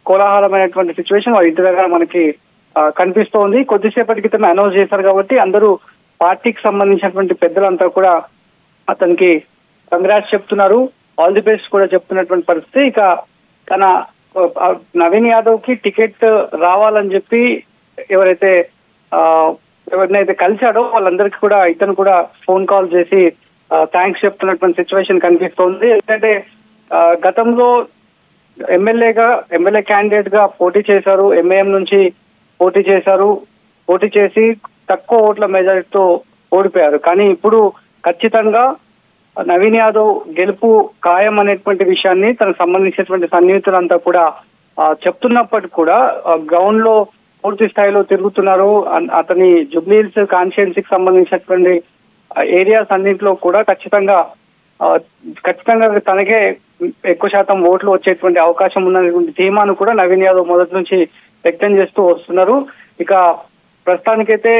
కోలాహలమైనటువంటి సిచ్యువేషన్ వాళ్ళ ఇంటి దగ్గర మనకి కనిపిస్తోంది. కొద్దిసేపటి క్రితం అనౌన్స్ చేశారు కాబట్టి అందరూ పార్టీకి సంబంధించినటువంటి పెద్దలంతా కూడా అతనికి కంగ్రాట్స్ చెప్తున్నారు, ఆల్ ది బెస్ట్ కూడా చెప్తున్నటువంటి పరిస్థితి. ఇక తన నవీన్ యాదవ్ కి టికెట్ రావాలని చెప్పి ఎవరినైతే కలిశాడో వాళ్ళందరికీ కూడా ఇతను కూడా ఫోన్ కాల్ చేసి థ్యాంక్స్ చెప్తున్నటువంటి సిచ్యువేషన్ కనిపిస్తోంది. ఎందుకంటే గతంలో ఎమ్మెల్యే క్యాండిడేట్ గా పోటీ చేశారు, ఎంఐఎం నుంచి పోటీ చేసి తక్కువ ఓట్ల మెజారిటీతో ఓడిపోయారు. కానీ ఇప్పుడు ఖచ్చితంగా నవీన్ యాదవ్ గెలుపు ఖాయం అనేటువంటి విషయాన్ని తనకు సంబంధించినటువంటి సన్నిహితులంతా కూడా చెప్తున్నప్పటికీ కూడా గ్రౌండ్ లో పూర్తి స్థాయిలో తిరుగుతున్నారు. అతని జూబ్లీహిల్స్ కాన్స్టిట్యుయెన్సీకి సంబంధించినటువంటి ఏరియాస్ అన్నింటిలో కూడా ఖచ్చితంగా తనకే ఎక్కువ శాతం ఓట్లు వచ్చేటువంటి అవకాశం ఉన్నటువంటి ధీమాను కూడా నవీన్ యాదవ్ మొదటి నుంచి వ్యక్తం చేస్తూ వస్తున్నారు. ఇక ప్రస్తుతానికైతే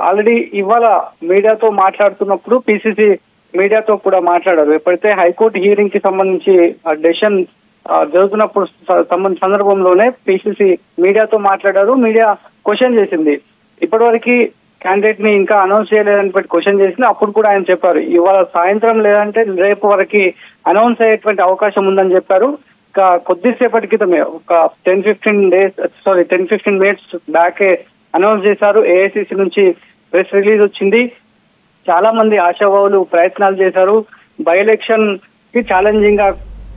ఆల్రెడీ ఇవాళ మీడియాతో మాట్లాడుతున్నప్పుడు పిసిసి మీడియాతో కూడా మాట్లాడారు. ఎప్పుడైతే హైకోర్టు హీరింగ్ కి సంబంధించి డెసిషన్ జరుగుతున్నప్పుడు సందర్భంలోనే పిసిసి మీడియాతో మాట్లాడారు. మీడియా క్వశ్చన్ చేసింది, ఇప్పటివరకు క్యాండిడేట్ ని ఇంకా అనౌన్స్ చేయలేదని క్వశ్చన్ చేసింది. అప్పుడు కూడా ఆయన చెప్పారు, ఇవాళ సాయంత్రం లేదంటే రేపు వరకు అనౌన్స్ అయ్యేటువంటి అవకాశం ఉందని చెప్పారు. ఇంకా కొద్దిసేపటి క్రితమే ఒక 10-15 మినిట్స్ బ్యాకే అనౌన్స్ చేశారు. ఏఐసీసీ నుంచి ప్రెస్ రిలీజ్ వచ్చింది. చాలా మంది ఆశావాహులు ప్రయత్నాలు చేశారు. బై ఎలక్షన్ కి ఛాలెంజింగ్ గా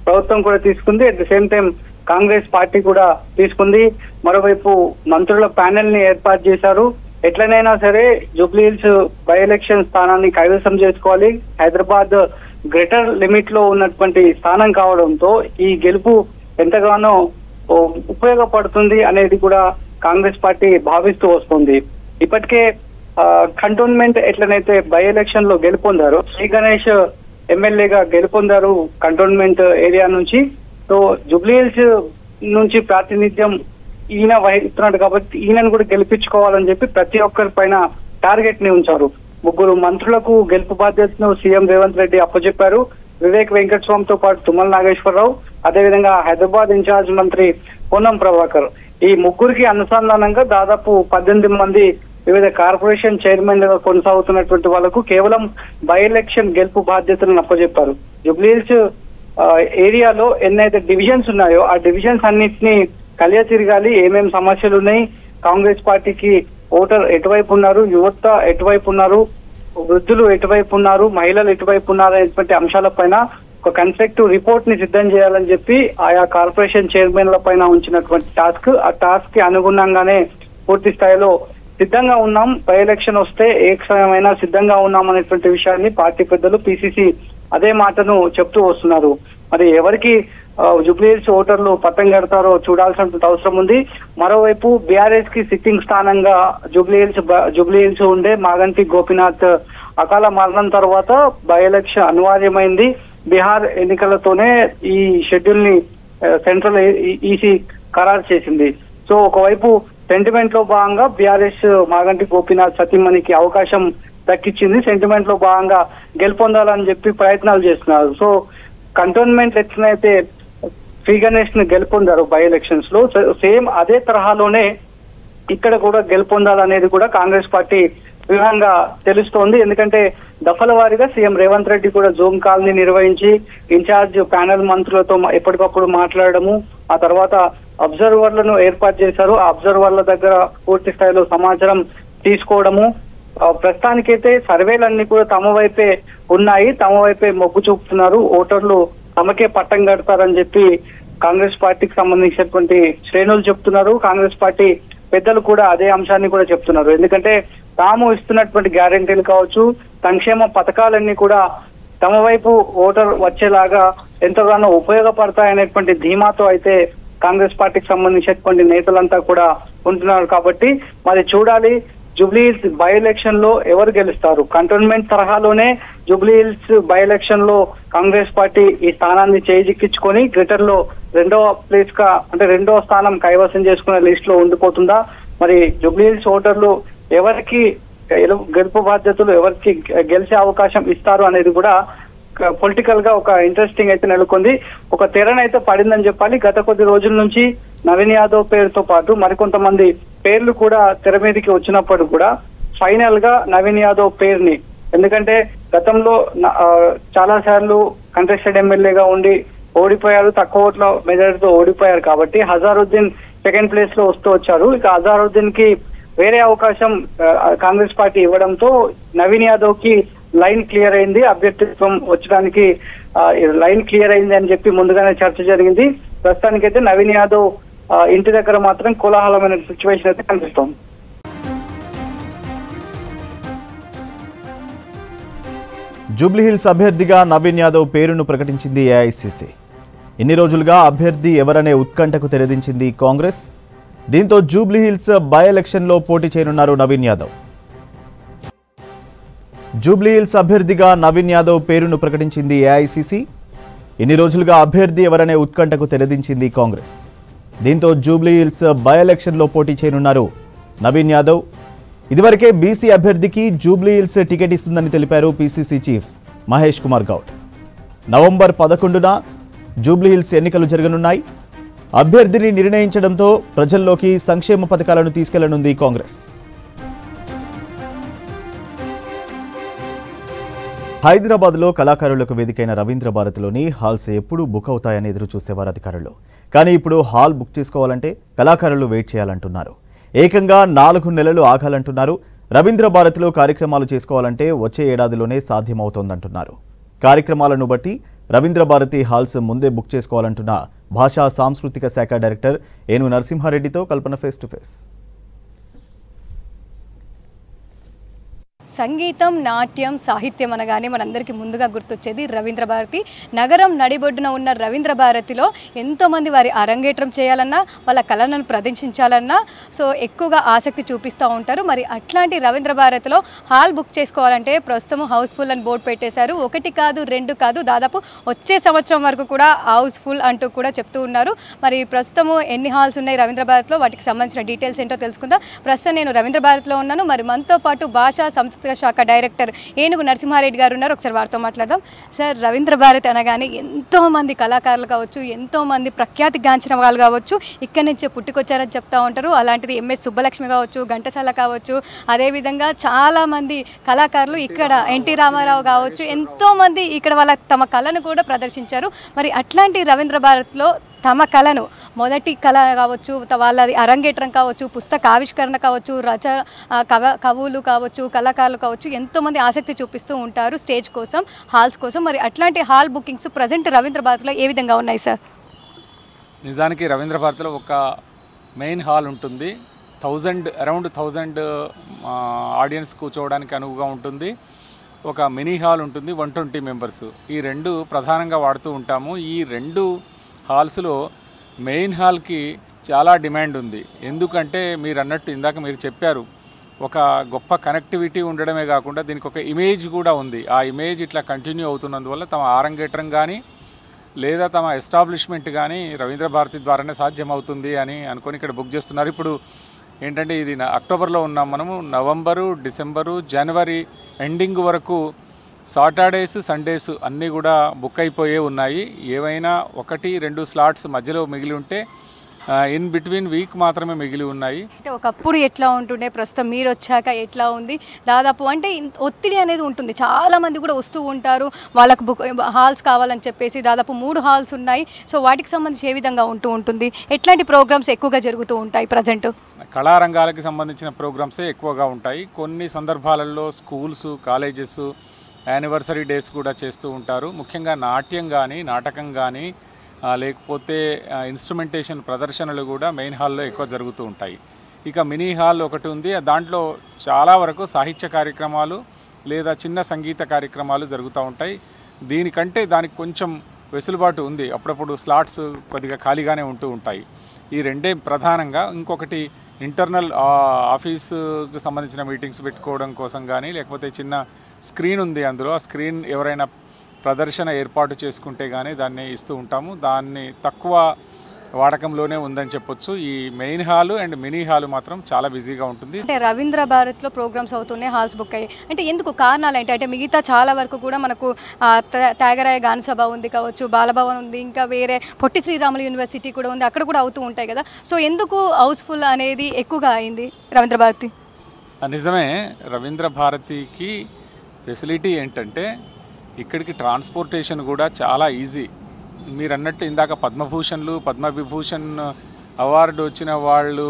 ప్రభుత్వం కూడా తీసుకుంది, at the same time Congress party కూడా తీసుకుంది. మరోవైపు మంత్రుల ప్యానెల్ ని ఏర్పాటు చేశారు. ఎట్లనైనా సరే జూబ్లీహిల్స్ బై ఎలక్షన్ స్థానాన్ని కైవసం చేసుకోవాలి. హైదరాబాద్ గ్రేటర్ లిమిట్ లో ఉన్నటువంటి స్థానం కావడంతో ఈ గెలుపు ఎంతగానో ఉపయోగపడుతుంది అనేది కూడా కాంగ్రెస్ పార్టీ భావిస్తూ వస్తుంది. ఇప్పటికే కంటోన్మెంట్ ఎట్లనైతే బై ఎలక్షన్ లో గెలుపొందారు, శ్రీ గణేష్ ఎమ్మెల్యేగా గెలుపొందారు కంటోన్మెంట్ ఏరియా నుంచి. సో జూబ్లీహిల్స్ నుంచి ప్రాతినిధ్యం ఈయన వహిస్తున్నాడు కాబట్టి ఈయనను కూడా గెలిపించుకోవాలని చెప్పి ప్రతి ఒక్కరి పైన టార్గెట్ ని ఉంచారు. 3 మంత్రులకు గెలుపు బాధ్యతను సీఎం రేవంత్ రెడ్డి అప్పచెప్పారు. వివేక్ వెంకటస్వామితో పాటు తుమ్మల నాగేశ్వరరావు, అదేవిధంగా హైదరాబాద్ ఇన్ఛార్జ్ మంత్రి పొన్నం ప్రభాకర్, ఈ ముగ్గురికి అనుసంధానంగా దాదాపు 18 మంది వివిధ కార్పొరేషన్ చైర్మన్లుగా కొనసాగుతున్నటువంటి వాళ్లకు కేవలం బై ఎలక్షన్ గెలుపు బాధ్యతలను అప్పచెప్పారు. జూబ్లీహిల్స్ ఏరియాలో ఎన్నైతే డివిజన్స్ ఉన్నాయో ఆ డివిజన్స్ అన్నింటినీ కలియ తిరగాలి, ఏమేమి సమస్యలు ఉన్నాయి, కాంగ్రెస్ పార్టీకి ఓటర్ ఎటువైపు ఉన్నారు, యువత ఎటువైపు ఉన్నారు, వృద్ధులు ఎటువైపు ఉన్నారు, మహిళలు ఎటువైపు ఉన్నారు అనేటువంటి అంశాలపైన ఒక కన్స్ట్రక్టివ్ రిపోర్ట్ ని సిద్ధం చేయాలని చెప్పి ఆయా కార్పొరేషన్ చైర్మన్ల పైన ఉంచినటువంటి టాస్క్, ఆ టాస్క్ కి అనుగుణంగానే పూర్తి స్థాయిలో సిద్ధంగా ఉన్నాం, బై ఎలక్షన్ వస్తే ఏ క్షణమైనా సిద్ధంగా ఉన్నాం అనేటువంటి విషయాన్ని పార్టీ పెద్దలు పిసిసి అదే మాటను చెప్తూ వస్తున్నారు. మరి ఎవరికి జూబ్లీహిల్స్ ఓటర్లు పట్టం కడతారో చూడాల్సినటువంటి అవసరం ఉంది. మరోవైపు బీఆర్ఎస్ కి సిట్టింగ్ స్థానంగా జూబ్లీహిల్స్ ఉండే మాగంటి గోపీనాథ్ అకాల మరణం తర్వాత బై ఎలక్షన్ అనివార్యమైంది. బీహార్ ఎన్నికలతోనే ఈ షెడ్యూల్ ని సెంట్రల్ ఈసీ ఖరారు చేసింది. సో ఒకవైపు సెంటిమెంట్ లో భాగంగా బీఆర్ఎస్ మాగంటి గోపీనాథ్ సతీమణికి అవకాశం దక్కించింది, సెంటిమెంట్ లో భాగంగా గెలుపొందాలని చెప్పి ప్రయత్నాలు చేస్తున్నారు. సో కంటోన్మెంట్ ఎట్లనైతే శ్రీ గణేష్ ని గెలుపొందారు బై ఎలక్షన్స్ లో. సేమ్ అదే తరహాలోనే ఇక్కడ కూడా గెలుపొందాలనేది కూడా కాంగ్రెస్ పార్టీ వ్యూహంగా తెలుస్తోంది. ఎందుకంటే దఫల వారీగా సీఎం రేవంత్ రెడ్డి కూడా జూమ్ కాల్ ని నిర్వహించి ఇన్ఛార్జ్ ప్యానెల్ మంత్రులతో ఎప్పటికప్పుడు మాట్లాడడము, ఆ తర్వాత అబ్జర్వర్లను ఏర్పాటు చేశారు. ఆ అబ్జర్వర్ల దగ్గర పూర్తి స్థాయిలో సమాచారం తీసుకోవడము. ప్రస్తుతానికైతే సర్వేలన్నీ కూడా తమ వైపే ఉన్నాయి, తమ వైపే మొగ్గు చూపుతున్నారు. ఓటర్లు తమకే పట్టం కడతారని చెప్పి కాంగ్రెస్ పార్టీకి సంబంధించినటువంటి శ్రేణులు చెప్తున్నారు. కాంగ్రెస్ పార్టీ పెద్దలు కూడా అదే అంశాన్ని కూడా చెప్తున్నారు. ఎందుకంటే తాము ఇస్తున్నటువంటి గ్యారెంటీలు కావచ్చు, సంక్షేమ పథకాలన్నీ కూడా తమ వైపు ఓటర్ వచ్చేలాగా ఎంతగానో ఉపయోగపడతాయనేటువంటి ధీమాతో అయితే కాంగ్రెస్ పార్టీకి సంబంధించినటువంటి నేతలంతా కూడా ఉంటున్నారు. కాబట్టి మరి చూడాలి జూబ్లీహిల్స్ బై ఎలక్షన్ లో ఎవరు గెలుస్తారు. కంటోన్మెంట్ తరహాలోనే జూబ్లీహిల్స్ బై ఎలక్షన్ లో కాంగ్రెస్ పార్టీ ఈ స్థానాన్ని చేజిక్కించుకొని గ్రేటర్ లో రెండవ స్థానం కైవసం చేసుకునే లిస్ట్ లో ఉండిపోతుందా, మరి జూబ్లీహిల్స్ ఓటర్లు ఎవరికి గెలుపు బాధ్యతలు ఎవరికి గెలిచే అవకాశం ఇస్తారు అనేది కూడా పొలిటికల్ గా ఒక ఇంట్రెస్టింగ్ అయితే నెలకొంది. ఒక తెరనైతే పడిందని చెప్పాలి. గత కొద్ది రోజుల నుంచి నవీన్ యాదవ్ పేరుతో పాటు మరికొంతమంది పేర్లు కూడా తెర మీదకి వచ్చినప్పుడు కూడా ఫైనల్ గా నవీన్ యాదవ్ పేరుని, ఎందుకంటే గతంలో చాలా సార్లు కంటెస్టెడ్ ఎమ్మెల్యేగా ఉండి ఓడిపోయారు, తక్కువ ఓట్ల మెజారిటీతో ఓడిపోయారు. కాబట్టి హజారుద్దీన్ సెకండ్ ప్లేస్ లో వస్తూ వచ్చారు. ఇక హజారుద్దీన్ కి వేరే అవకాశం కాంగ్రెస్ పార్టీ ఇవ్వడంతో నవీన్ యాదవ్ కి లైన్ క్లియర్ అయింది, అభ్యర్థిత్వం వచ్చడానికి లైన్ క్లియర్ అయింది అని చెప్పి ముందుగానే చర్చ జరిగింది. ప్రస్తుతానికైతే నవీన్ యాదవ్ ఇంటి దగ్గర మాత్రం కోలాహలమైన సిచ్యువేషన్ అయితే కనిపిస్తోంది. జూబ్లీహిల్స్ అభ్యర్థిగా నవీన్ యాదవ్ పేరును ప్రకటించింది ఏఐసీసీ. ఇన్ని రోజులుగా అభ్యర్థి ఎవరనే ఉత్కంఠకు తెరదించింది కాంగ్రెస్. దీంతో జూబ్లీహిల్స్ బై ఎలక్షన్లో పోటీ చేయనున్నారు నవీన్ యాదవ్. జూబ్లీహిల్స్ అభ్యర్థిగా నవీన్ యాదవ్ పేరును ప్రకటించింది ఏఐసీసీ. ఇన్ని రోజులుగా అభ్యర్థి ఎవరనే ఉత్కంఠకు తెరదించింది కాంగ్రెస్. దీంతో జూబ్లీహిల్స్ బై ఎలక్షన్లో పోటీ చేయనున్నారు నవీన్ యాదవ్. ఇదివరకే బీసీ అభ్యర్థికి జూబ్లీహిల్స్ టికెట్ ఇస్తుందని తెలిపారు PCC chief Mahesh Kumar Goud. November 11న జూబ్లీహిల్స్ ఎన్నికలు జరగనున్నాయి. అభ్యర్థిని నిర్ణయించడంతో ప్రజల్లోకి సంక్షేమ పథకాలను తీసుకెళ్లనుంది కాంగ్రెస్. హైదరాబాద్లో కళాకారులకు వేదికైన రవీంద్ర భారతిలోని హాల్స్ ఎప్పుడు బుక్ అవుతాయని ఎదురు చూసేవారు అధికారులు. కానీ ఇప్పుడు హాల్ బుక్ చేసుకోవాలంటే కళాకారులు వెయిట్ చేయాలంటున్నారు. ఏకంగా 4 నెలలు ఆగాలంటున్నారు. రవీంద్ర భారతిలో కార్యక్రమాలు చేసుకోవాలంటే వచ్చే ఏడాదిలోనే సాధ్యమవుతోందంటున్నారు. కార్యక్రమాలను బట్టి రవీంద్ర భారతి హాల్స్ ముందే బుక్ చేసుకోవాలంటున్న భాషా సాంస్కృతిక శాఖ డైరెక్టర్ ఏను నరసింహారెడ్డితో కల్పన ఫేస్ టు ఫేస్. సంగీతం, నాట్యం, సాహిత్యం అనగానే మనందరికీ ముందుగా గుర్తొచ్చేది రవీంద్ర భారతి. నగరం నడిబొడ్డున ఉన్న రవీంద్ర భారతిలో ఎంతోమంది వారి అరంగేట్రం చేయాలన్నా, వాళ్ళ కళలను ప్రదర్శించాలన్నా ఎక్కువగా ఆసక్తి చూపిస్తూ ఉంటారు. మరి అట్లాంటి రవీంద్ర భారతిలో హాల్ బుక్ చేసుకోవాలంటే ప్రస్తుతం హౌస్ఫుల్ అని బోర్డు పెట్టేశారు. 1 కాదు 2 కాదు, దాదాపు వచ్చే సంవత్సరం వరకు కూడా హౌస్ఫుల్ అంటూ కూడా చెప్తూ ఉన్నారు. మరి ప్రస్తుతము ఎన్ని హాల్స్ ఉన్నాయి రవీంద్ర భారతిలో, వాటికి సంబంధించిన డీటెయిల్స్ ఏంటో తెలుసుకుందాం. ప్రస్తుతం నేను రవీంద్ర భారతిలో ఉన్నాను. మరి మనతో పాటు భాషా శాఖ డైరెక్టర్ ఏనుగు నరసింహారెడ్డి గారు ఉన్నారు. ఒకసారి వారితో మాట్లాడదాం. సార్, రవీంద్ర భారతి అనగానే ఎంతోమంది కళాకారులు కావచ్చు, ఎంతోమంది ప్రఖ్యాతిగాంచిన వాళ్ళు కావచ్చు ఇక్కడి నుంచే పుట్టుకొచ్చారని చెప్తూ ఉంటారు. అలాంటిది ఎంఎస్ సుబ్బలక్ష్మి కావచ్చు, ఘంటసాల కావచ్చు, అదేవిధంగా చాలామంది కళాకారులు ఇక్కడ ఎన్టీ రామారావు కావచ్చు, ఎంతోమంది ఇక్కడ వాళ్ళ తమ కళను కూడా ప్రదర్శించారు. మరి అట్లాంటి రవీంద్ర భారతిలో తమ కళను, మొదటి కళ కావచ్చు, వాళ్ళది అరంగేట్రం కావచ్చు, పుస్తక ఆవిష్కరణ కావచ్చు, కవులు కావచ్చు, కళాకారులు కావచ్చు, ఎంతోమంది ఆసక్తి చూపిస్తూ ఉంటారు స్టేజ్ కోసం, హాల్స్ కోసం. మరి అట్లాంటి హాల్ బుకింగ్స్ ప్రజెంట్ రవీంద్ర భారతిలో ఏ విధంగా ఉన్నాయి సార్? నిజానికి రవీంద్ర భారతిలో ఒక మెయిన్ హాల్ ఉంటుంది. అరౌండ్ 1000 ఆడియన్స్ కూర్చోవడానికి అనువుగా ఉంటుంది. ఒక మినీ హాల్ ఉంటుంది, 120 మెంబర్స్. ఈ 2 ప్రధానంగా వాడుతూ ఉంటాము. ఈ 2 హాల్స్లో మెయిన్ హాల్కి చాలా డిమాండ్ ఉంది. ఎందుకంటే మీరు అన్నట్టు ఇందాక మీరు చెప్పారు, ఒక గొప్ప కనెక్టివిటీ ఉండడమే కాకుండా దీనికి ఒక ఇమేజ్ కూడా ఉంది. ఆ ఇమేజ్ ఇట్లా కంటిన్యూ అవుతున్నందువల్ల తమ ఆరంగేట్రం కానీ లేదా తమ ఎస్టాబ్లిష్మెంట్ కానీ రవీంద్ర భారతి ద్వారానే సాధ్యమవుతుంది అని అనుకొని ఇక్కడ బుక్ చేస్తున్నారు. ఇప్పుడు ఏంటంటే ఇది అక్టోబర్లో ఉన్నాం మనము, నవంబరు, డిసెంబరు, జనవరి ఎండింగ్ వరకు సాటర్డేస్ సండేస్ అన్నీ కూడా బుక్ అయిపోయే ఉన్నాయి. ఏవైనా 1-2 స్లాట్స్ మధ్యలో మిగిలి ఉంటే ఇన్ బిట్వీన్ వీక్ మాత్రమే మిగిలి ఉన్నాయి. అంటే ఒకప్పుడు ఎట్లా ఉంటుండే, ప్రస్తుతం మీరు వచ్చాక ఎట్లా ఉంది? దాదాపు అంటే ఒత్తిడి అనేది ఉంటుంది, చాలామంది కూడా వస్తూ ఉంటారు, వాళ్ళకు హాల్స్ కావాలని చెప్పేసి దాదాపు 3 హాల్స్ ఉన్నాయి. సో వాటికి సంబంధించి ఏ విధంగా ఉంటుంది? ఎట్లాంటి ప్రోగ్రామ్స్ ఎక్కువగా జరుగుతూ ఉంటాయి ప్రజెంట్? కళారంగాలకి సంబంధించిన ప్రోగ్రామ్సే ఎక్కువగా ఉంటాయి. కొన్ని సందర్భాలలో స్కూల్స్, కాలేజెస్ యానివర్సరీ డేస్ కూడా చేస్తూ ఉంటారు. ముఖ్యంగా నాట్యం కానీ, నాటకం కానీ, లేకపోతే ఇన్స్ట్రుమెంటేషన్ ప్రదర్శనలు కూడా మెయిన్ హాల్లో ఎక్కువ జరుగుతూ ఉంటాయి. ఇక మినీ హాల్ ఒకటి ఉంది, దాంట్లో చాలా వరకు సాహిత్య కార్యక్రమాలు లేదా చిన్న సంగీత కార్యక్రమాలు జరుగుతూ ఉంటాయి. దీనికంటే దానికి కొంచెం వెసులుబాటు ఉంది, అప్పుడప్పుడు స్లాట్స్ కొద్దిగా ఖాళీగానే ఉంటూ ఉంటాయి. ఈ రెండే ప్రధానంగా. ఇంకొకటి ఇంటర్నల్ ఆఫీసుకు సంబంధించిన మీటింగ్స్ పెట్టుకోవడం కోసం కానీ, లేకపోతే చిన్న స్క్రీన్ ఉంది, అందులో ఆ స్క్రీన్ ఎవరైనా ప్రదర్శన ఏర్పాటు చేసుకుంటే కానీ దాన్ని ఇస్తూ ఉంటాము. దాన్ని తక్కువ వాడకంలోనే ఉందని చెప్పొచ్చు. ఈ main hall and mini hall మాత్రం చాలా బిజీగా ఉంటుంది. అంటే రవీంద్ర భారత్లో ప్రోగ్రామ్స్ అవుతున్నాయి, హాల్స్ బుక్ అయ్యాయి అంటే ఎందుకు కారణాలు ఏంటి? అంటే మిగతా చాలా వరకు కూడా మనకు త్యాగరాయ గానసభ ఉంది కావచ్చు, బాలభవన్ ఉంది, ఇంకా వేరే పొట్టి శ్రీరాములు యూనివర్సిటీ కూడా ఉంది, అక్కడ కూడా అవుతూ ఉంటాయి కదా. సో ఎందుకు హౌస్ఫుల్ అనేది ఎక్కువగా అయింది రవీంద్ర భారతి? నిజమే, రవీంద్ర భారతికి ఫెసిలిటీ ఏంటంటే ఇక్కడికి ట్రాన్స్పోర్టేషన్ కూడా చాలా ఈజీ. మీరు అన్నట్టు ఇందాక పద్మభూషణ్లు, పద్మవిభూషణ్ అవార్డు వచ్చిన వాళ్ళు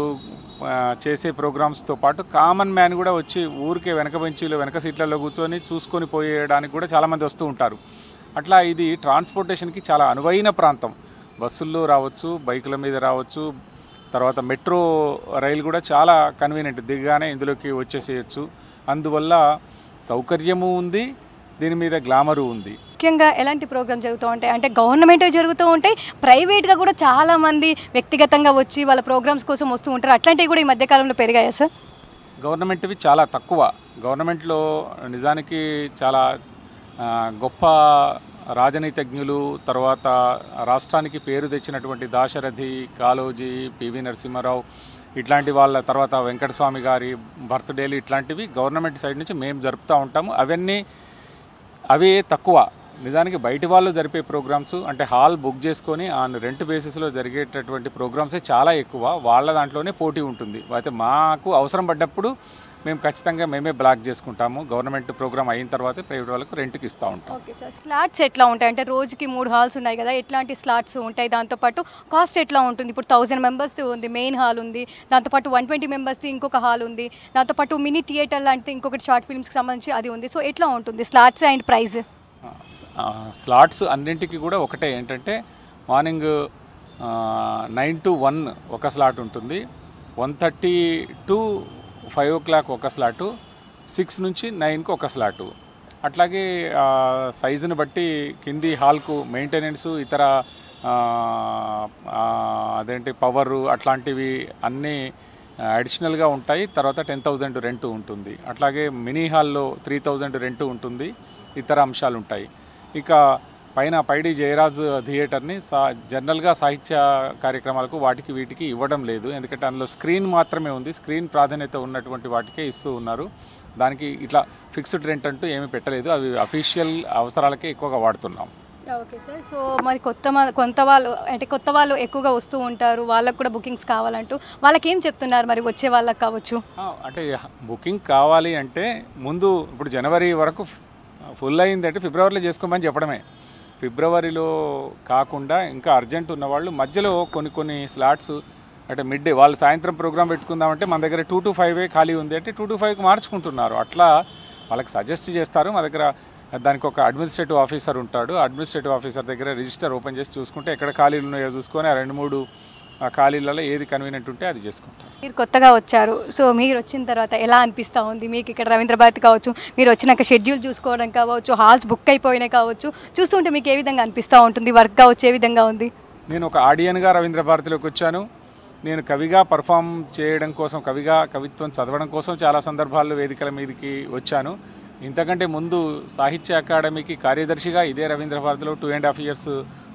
చేసే ప్రోగ్రామ్స్తో పాటు కామన్ మ్యాన్ కూడా వచ్చి ఊరికే వెనక బెంచీలో, వెనక సీట్లలో కూర్చొని చూసుకొని పోయేయడానికి కూడా చాలామంది వస్తూ ఉంటారు. అట్లా ఇది ట్రాన్స్పోర్టేషన్కి చాలా అనువైన ప్రాంతం. బస్సుల్లో రావచ్చు, బైకుల మీద రావచ్చు, తర్వాత మెట్రో రైలు కూడా చాలా కన్వీనియంట్, దిగగానే ఇందులోకి వచ్చేసేయచ్చు. అందువల్ల సౌకర్యము ఉంది, దీని మీద గ్లామరు ఉంది. ముఖ్యంగా ఎలాంటి ప్రోగ్రామ్ జరుగుతూ ఉంటాయి అంటే గవర్నమెంట్ జరుగుతూ ఉంటాయి, ప్రైవేట్గా కూడా చాలామంది వ్యక్తిగతంగా వచ్చి వాళ్ళ ప్రోగ్రామ్స్ కోసం వస్తూ ఉంటారు. అట్లాంటివి కూడా ఈ మధ్యకాలంలో పెరిగాయా సార్? గవర్నమెంట్వి చాలా తక్కువ. గవర్నమెంట్లో నిజానికి చాలా గొప్ప రాజనీతిజ్ఞులు, తర్వాత రాష్ట్రానికి పేరు తెచ్చినటువంటి దాశరథి, కాళోజీ, పివి నరసింహారావు ఇట్లాంటి వాళ్ళ, తర్వాత వెంకటస్వామి గారి బర్త్డేలు ఇట్లాంటివి గవర్నమెంట్ సైడ్ నుంచి మేము జరుపుతూ ఉంటాము. అవి తక్కువ. నిజానికి బయటి వాళ్ళు జరిపే ప్రోగ్రామ్స్ అంటే హాల్ బుక్ చేసుకొని ఆన్ రెంట్ బేసిస్లో జరిగేటటువంటి ప్రోగ్రామ్సే చాలా ఎక్కువ. వాళ్ళ దాంట్లోనే పోటీ ఉంటుంది. అయితే మాకు అవసరం పడ్డప్పుడు మేము ఖచ్చితంగా మేమే బ్లాక్ చేసుకుంటాము. గవర్నమెంట్ ప్రోగ్రామ్ అయిన తర్వాత ప్రైవేట్ వాళ్ళకు రెంట్కి ఇస్తూ ఉంటాం. ఓకే సార్, స్లాట్స్ ఎట్లా ఉంటాయి అంటే రోజుకి 3 హాల్స్ ఉన్నాయి కదా, ఎట్లాంటి స్లాట్స్ ఉంటాయి? దాంతోపాటు కాస్ట్ ఎట్లా ఉంటుంది? ఇప్పుడు 1000 మెంబర్స్ది ఉంది, మెయిన్ హాల్ ఉంది, దాంతోపాటు 120 మెంబర్స్ది ఇంకొక హాల్ ఉంది, దాంతోపాటు మినీ థియేటర్ లాంటి ఇంకొకటి షార్ట్ ఫిల్మ్స్కి సంబంధించి అది ఉంది. సో ఎట్లా ఉంటుంది స్లాట్స్ అండ్ ప్రైస్? స్లాట్స్ అన్నింటికి కూడా ఒకటే, ఏంటంటే మార్నింగ్ 9 to 1 ఒక స్లాట్ ఉంటుంది, 1:30 to 5 o'clock ఒక స్లాటు, 6 నుంచి 9కి ఒక స్లాటు. అట్లాగే సైజుని బట్టి కింది హాల్కు మెయింటెనెన్స్, ఇతర అదేంటి పవరు అట్లాంటివి అన్నీ అడిషనల్గా ఉంటాయి. తర్వాత 10,000 రెంట్ ఉంటుంది. అట్లాగే మినీ హాల్లో 3,000 రెంట్ ఉంటుంది. ఇతర అంశాలు ఉంటాయి. ఇక పైన పైడి జయరాజ్ థియేటర్ని జనరల్గా సాహిత్య కార్యక్రమాలకు వాటికి వీటికి ఇవ్వడం లేదు, ఎందుకంటే అందులో స్క్రీన్ మాత్రమే ఉంది. స్క్రీన్ ప్రాధాన్యత ఉన్నటువంటి వాటికే ఇస్తూ ఉన్నారు. దానికి ఇట్లా ఫిక్స్డ్ రెంట్ అంటూ ఏమీ పెట్టలేదు. అవి అఫీషియల్ అవసరాలకే ఎక్కువగా వాడుతున్నాం. ఓకే సార్, సో మరి కొత్త వాళ్ళు ఎక్కువగా వస్తూ ఉంటారు, వాళ్ళకు కూడా బుకింగ్స్ కావాలంటూ వాళ్ళకి ఏం చెప్తున్నారు మరి వచ్చే వాళ్ళకి కావచ్చు? అంటే బుకింగ్ కావాలి అంటే ముందు ఇప్పుడు జనవరి వరకు ఫుల్ అయిందంటే ఫిబ్రవరిలో చేసుకోమని చెప్పడమే. ఫిబ్రవరిలో కాకుండా ఇంకా అర్జెంట్ ఉన్నవాళ్ళు మధ్యలో కొన్ని స్లాట్స్ అంటే మిడ్ డే వాళ్ళు సాయంత్రం ప్రోగ్రామ్ పెట్టుకుందామంటే మన దగ్గర 2 to 5 ఖాళీ ఉంది అంటే 2 to 5కి మార్చుకుంటున్నారు. అట్లా వాళ్ళకి సజెస్ట్ చేస్తారు. మా దగ్గర దానికి ఒక అడ్మినిస్ట్రేటివ్ ఆఫీసర్ ఉంటాడు. అడ్మినిస్ట్రేటివ్ ఆఫీసర్ దగ్గర రిజిస్టర్ ఓపెన్ చేసి చూసుకుంటే ఎక్కడ ఖాళీలు ఉన్నాయో చూసుకొని ఆ 2-3 ఖాళీలలో ఏది కన్వీనియంట్ ఉంటే అది చేసుకుంటారు. మీరు కొత్తగా వచ్చారు, సో మీరు వచ్చిన తర్వాత ఎలా అనిపిస్తూ ఉంది మీకు? ఇక్కడ రవీంద్ర భారతి కావచ్చు, మీరు వచ్చినాక షెడ్యూల్ చూసుకోవడం కావచ్చు, హాల్స్ బుక్ అయిపోయినాయి కావచ్చు, చూస్తుంటే మీకు ఏ విధంగా అనిపిస్తూ ఉంటుంది? వర్క్ కావచ్చు, ఏ విధంగా ఉంది? నేను ఒక ఆడియన్గా రవీంద్ర భారతిలోకి వచ్చాను. నేను కవిగా పర్ఫామ్ చేయడం కోసం, కవిత్వం చదవడం కోసం చాలా సందర్భాల్లో వేదికల మీదకి వచ్చాను. ఇంతకంటే ముందు సాహిత్య అకాడమీకి కార్యదర్శిగా ఇదే రవీంద్ర భారతిలో 2.5 years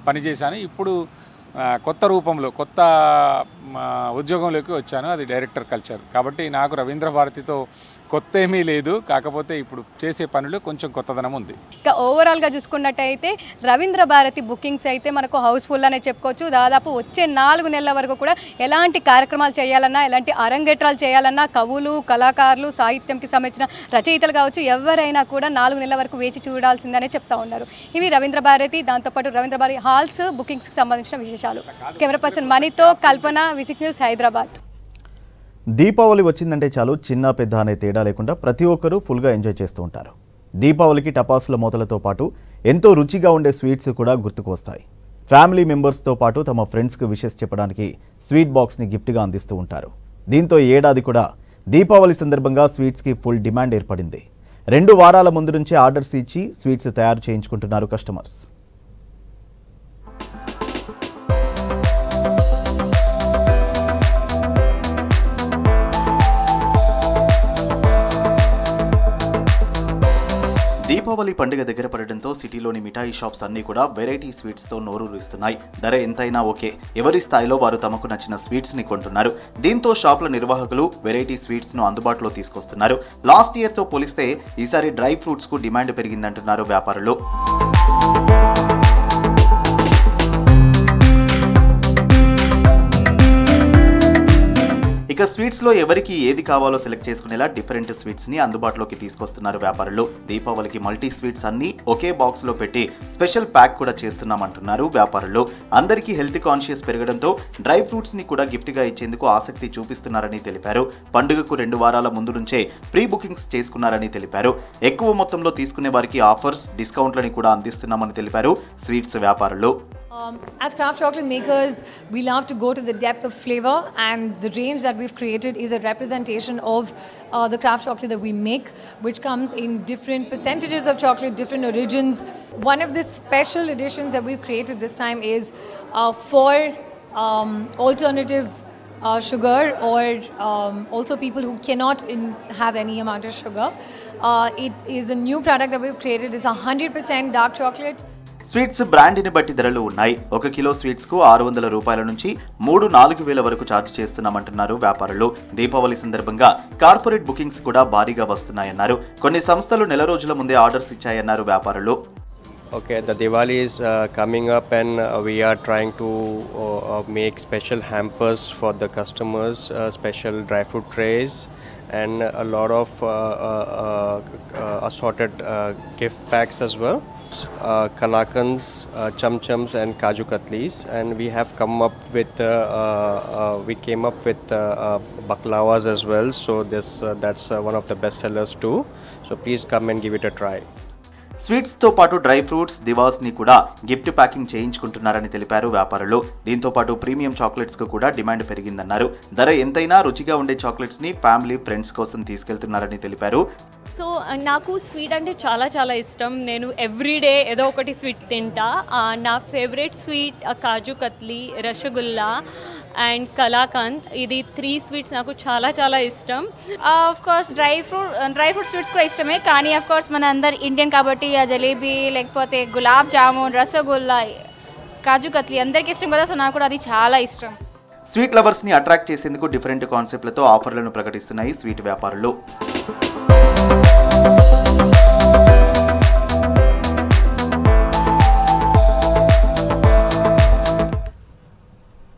పనిచేశాను. ఇప్పుడు కొత్త రూపంలో కొత్త ఉద్యోగంలోకి వచ్చాను, అది డైరెక్టర్ కల్చర్. కాబట్టి నాకు రవీంద్ర భారతితో కొత్త ఏమీ లేదు, కాకపోతే ఇప్పుడు చేసే పనులు కొంచెం కొత్తదనం ఉంది. ఇక ఓవరాల్గా చూసుకున్నట్టయితే రవీంద్ర భారతి బుకింగ్స్ అయితే మనకు హౌస్ఫుల్ అనే చెప్పుకోవచ్చు. దాదాపు వచ్చే 4 నెలల వరకు కూడా ఎలాంటి కార్యక్రమాలు చేయాలన్నా, ఎలాంటి అరంగేట్రాలు చేయాలన్నా కవులు, కళాకారులు, సాహిత్యంకి సంబంధించిన రచయితలు కావచ్చు, ఎవరైనా కూడా 4 నెలల వరకు వేచి చూడాల్సిందనే చెప్తా ఉన్నారు. ఇవి రవీంద్ర భారతి, దాంతోపాటు రవీంద్ర భారతి హాల్స్ బుకింగ్స్కి సంబంధించిన విశేషాలు. కెమెరా పర్సన్ మనీతో కల్పన, V6 న్యూస్, హైదరాబాద్. దీపావళి వచ్చిందంటే చాలు చిన్న పెద్ద అనే తేడా లేకుండా ప్రతి ఒక్కరూ ఫుల్గా ఎంజాయ్ చేస్తూ ఉంటారు. దీపావళికి టపాసుల మూతలతో పాటు ఎంతో రుచిగా ఉండే స్వీట్స్ కూడా గుర్తుకు వస్తాయి. ఫ్యామిలీ మెంబర్స్తో పాటు తమ ఫ్రెండ్స్కి విషెస్ చెప్పడానికి స్వీట్ బాక్స్ని గిఫ్ట్గా అందిస్తూ ఉంటారు. దీంతో ఏడాది కూడా దీపావళి సందర్భంగా స్వీట్స్కి ఫుల్ డిమాండ్ ఏర్పడింది. 2 వారాల ముందు నుంచే ఆర్డర్స్ ఇచ్చి స్వీట్స్ తయారు చేయించుకుంటున్నారు కస్టమర్స్. దీపావళి పండుగ దగ్గర పడడంతో సిటీలోని మిఠాయి షాప్స్ అన్నీ కూడా వెరైటీ స్వీట్స్తో నోరూరిస్తున్నాయి. ధర ఎంతైనా ఓకే, ఎవరి స్థాయిలో వారు తమకు నచ్చిన స్వీట్స్ని కొంటున్నారు. దీంతో షాపుల నిర్వాహకులు వెరైటీ స్వీట్స్ను అందుబాటులో తీసుకొస్తున్నారు. లాస్ట్ ఇయర్తో పోలిస్తే ఈసారి డ్రై ఫ్రూట్స్కు డిమాండ్ పెరిగిందంటున్నారు వ్యాపారులు. ఇక స్వీట్స్లో ఎవరికి ఏది కావాలో సెలెక్ట్ చేసుకునేలా డిఫరెంట్ స్వీట్స్ని అందుబాటులోకి తీసుకొస్తున్నారు వ్యాపారులు. దీపావళికి మల్టీ స్వీట్స్ అన్ని ఒకే బాక్స్లో పెట్టి స్పెషల్ ప్యాక్ కూడా చేస్తున్నామంటున్నారు వ్యాపారులు. అందరికీ హెల్త్ కాన్షియస్ పెరగడంతో డ్రై ఫ్రూట్స్ని కూడా గిఫ్ట్గా ఇచ్చేందుకు ఆసక్తి చూపిస్తున్నారని తెలిపారు. పండుగకు 2 వారాల ముందు నుంచే ప్రీ బుకింగ్స్ చేసుకున్నారని తెలిపారు. ఎక్కువ మొత్తంలో తీసుకునే వారికి ఆఫర్స్, డిస్కౌంట్లని కూడా అందిస్తున్నామని తెలిపారు స్వీట్స్ వ్యాపారులు. As craft chocolate makers, we love to go to the depth of flavor, and the range that we've created is a representation of the craft chocolate that we make, which comes in different percentages of chocolate, different origins. One of the special editions that we've created this time is for alternative sugar, or also people who cannot have any amount of sugar. It is a new product that we've created. It's 100% dark chocolate. Sweets బ్రాండ్ని బట్టి ధరలు ఉన్నాయి. 1 kilo స్వీట్స్కు 600 రూపాయల నుంచి 3-4 వేల వరకు charge చేస్తున్నామంటున్నారు వ్యాపారులు. దీపావళి సందర్భంగా కార్పొరేట్ బుకింగ్స్ కూడా భారీగా వస్తున్నాయన్నారు. కొన్ని సంస్థలు నెల రోజుల ముందే ఆర్డర్స్ ఇచ్చాయన్నారు వ్యాపారులు. Okay, the Diwali is coming up, and we are trying to make special hampers for the customers, special dry fruit trays, and a lot of assorted gift packs as well. Kalakans, chum-chums, and kaju katlis, and we have come up with we came up with baklavas as well. So that's one of the best sellers too. So please come and give it a try. స్వీట్స్తో పాటు dry fruits, దివాస్ని కూడా gift packing చేయించుకుంటున్నారని తెలిపారు వ్యాపారులు. దీంతో పాటు premium చాక్లెట్స్కు కూడా demand పెరిగిందన్నారు. ధర ఎంతైనా రుచిగా ఉండే చాక్లెట్స్ని ఫ్యామిలీ, ఫ్రెండ్స్ కోసం తీసుకెళ్తున్నారని తెలిపారు. సో నాకు స్వీట్ అంటే చాలా చాలా ఇష్టం. నేను ఎవ్రీడే ఏదో ఒకటి స్వీట్ తింటా. నా favourite sweet kaju katli, rasgulla and kalakand. ఇది 3 స్వీట్స్ నాకు చాలా చాలా ఇష్టం. Of course dry fruit sweets కూడా ఇష్టమే, కానీ ఆఫ్ కోర్స్ మన అందరు ఇండియన్ కాబట్టి ఆ జలేబీ, లేకపోతే గులాబ్ జామున్, రసగుల్లా, కాజు కత్లీ అందరికీ ఇష్టం కదా. సో నాకు కూడా అది చాలా ఇష్టం. స్వీట్ లవర్స్ని అట్రాక్ట్ చేసేందుకు డిఫరెంట్ కాన్సెప్ట్లతో ఆఫర్లను ప్రకటిస్తున్నాయి స్వీట్ వ్యాపారులు.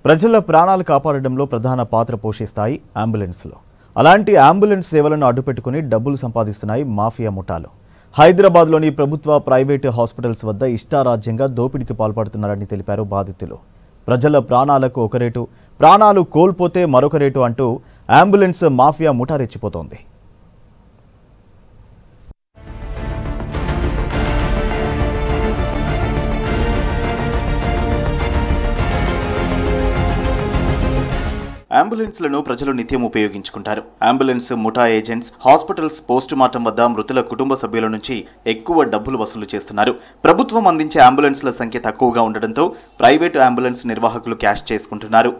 ప్రజల ప్రాణాలు కాపాడడంలో ప్రధాన పాత్ర పోషిస్తాయి అంబులెన్స్లు. అలాంటి అంబులెన్స్ సేవలను అడ్డుపెట్టుకుని డబ్బులు సంపాదిస్తున్నాయి మాఫియా ముఠాలు. హైదరాబాద్లోని ప్రభుత్వ, ప్రైవేటు హాస్పిటల్స్ వద్ద ఇష్టారాజ్యంగా దోపిడీకి పాల్పడుతున్నారని తెలిపారు బాధితులు. ప్రజల ప్రాణాలకు ఒక రేటు, ప్రాణాలు కోల్పోతే మరొక రేటు అంటూ అంబులెన్స్ మాఫియా ముఠా రెచ్చిపోతోంది. అంబులెన్స్లను ప్రజలు నిత్యం ఉపయోగించుకుంటారు. అంబులెన్స్ ముఠా ఏజెంట్స్ హాస్పిటల్స్ పోస్ట్ మార్టం వద్ద మృతుల కుటుంబ సభ్యుల నుంచి ఎక్కువ డబ్బులు వసూలు చేస్తున్నారు. ప్రభుత్వం అందించే అంబులెన్స్ల సంఖ్య తక్కువగా ఉండడంతో ప్రైవేటు అంబులెన్స్ నిర్వాహకులు క్యాష్ చేసుకుంటున్నారు.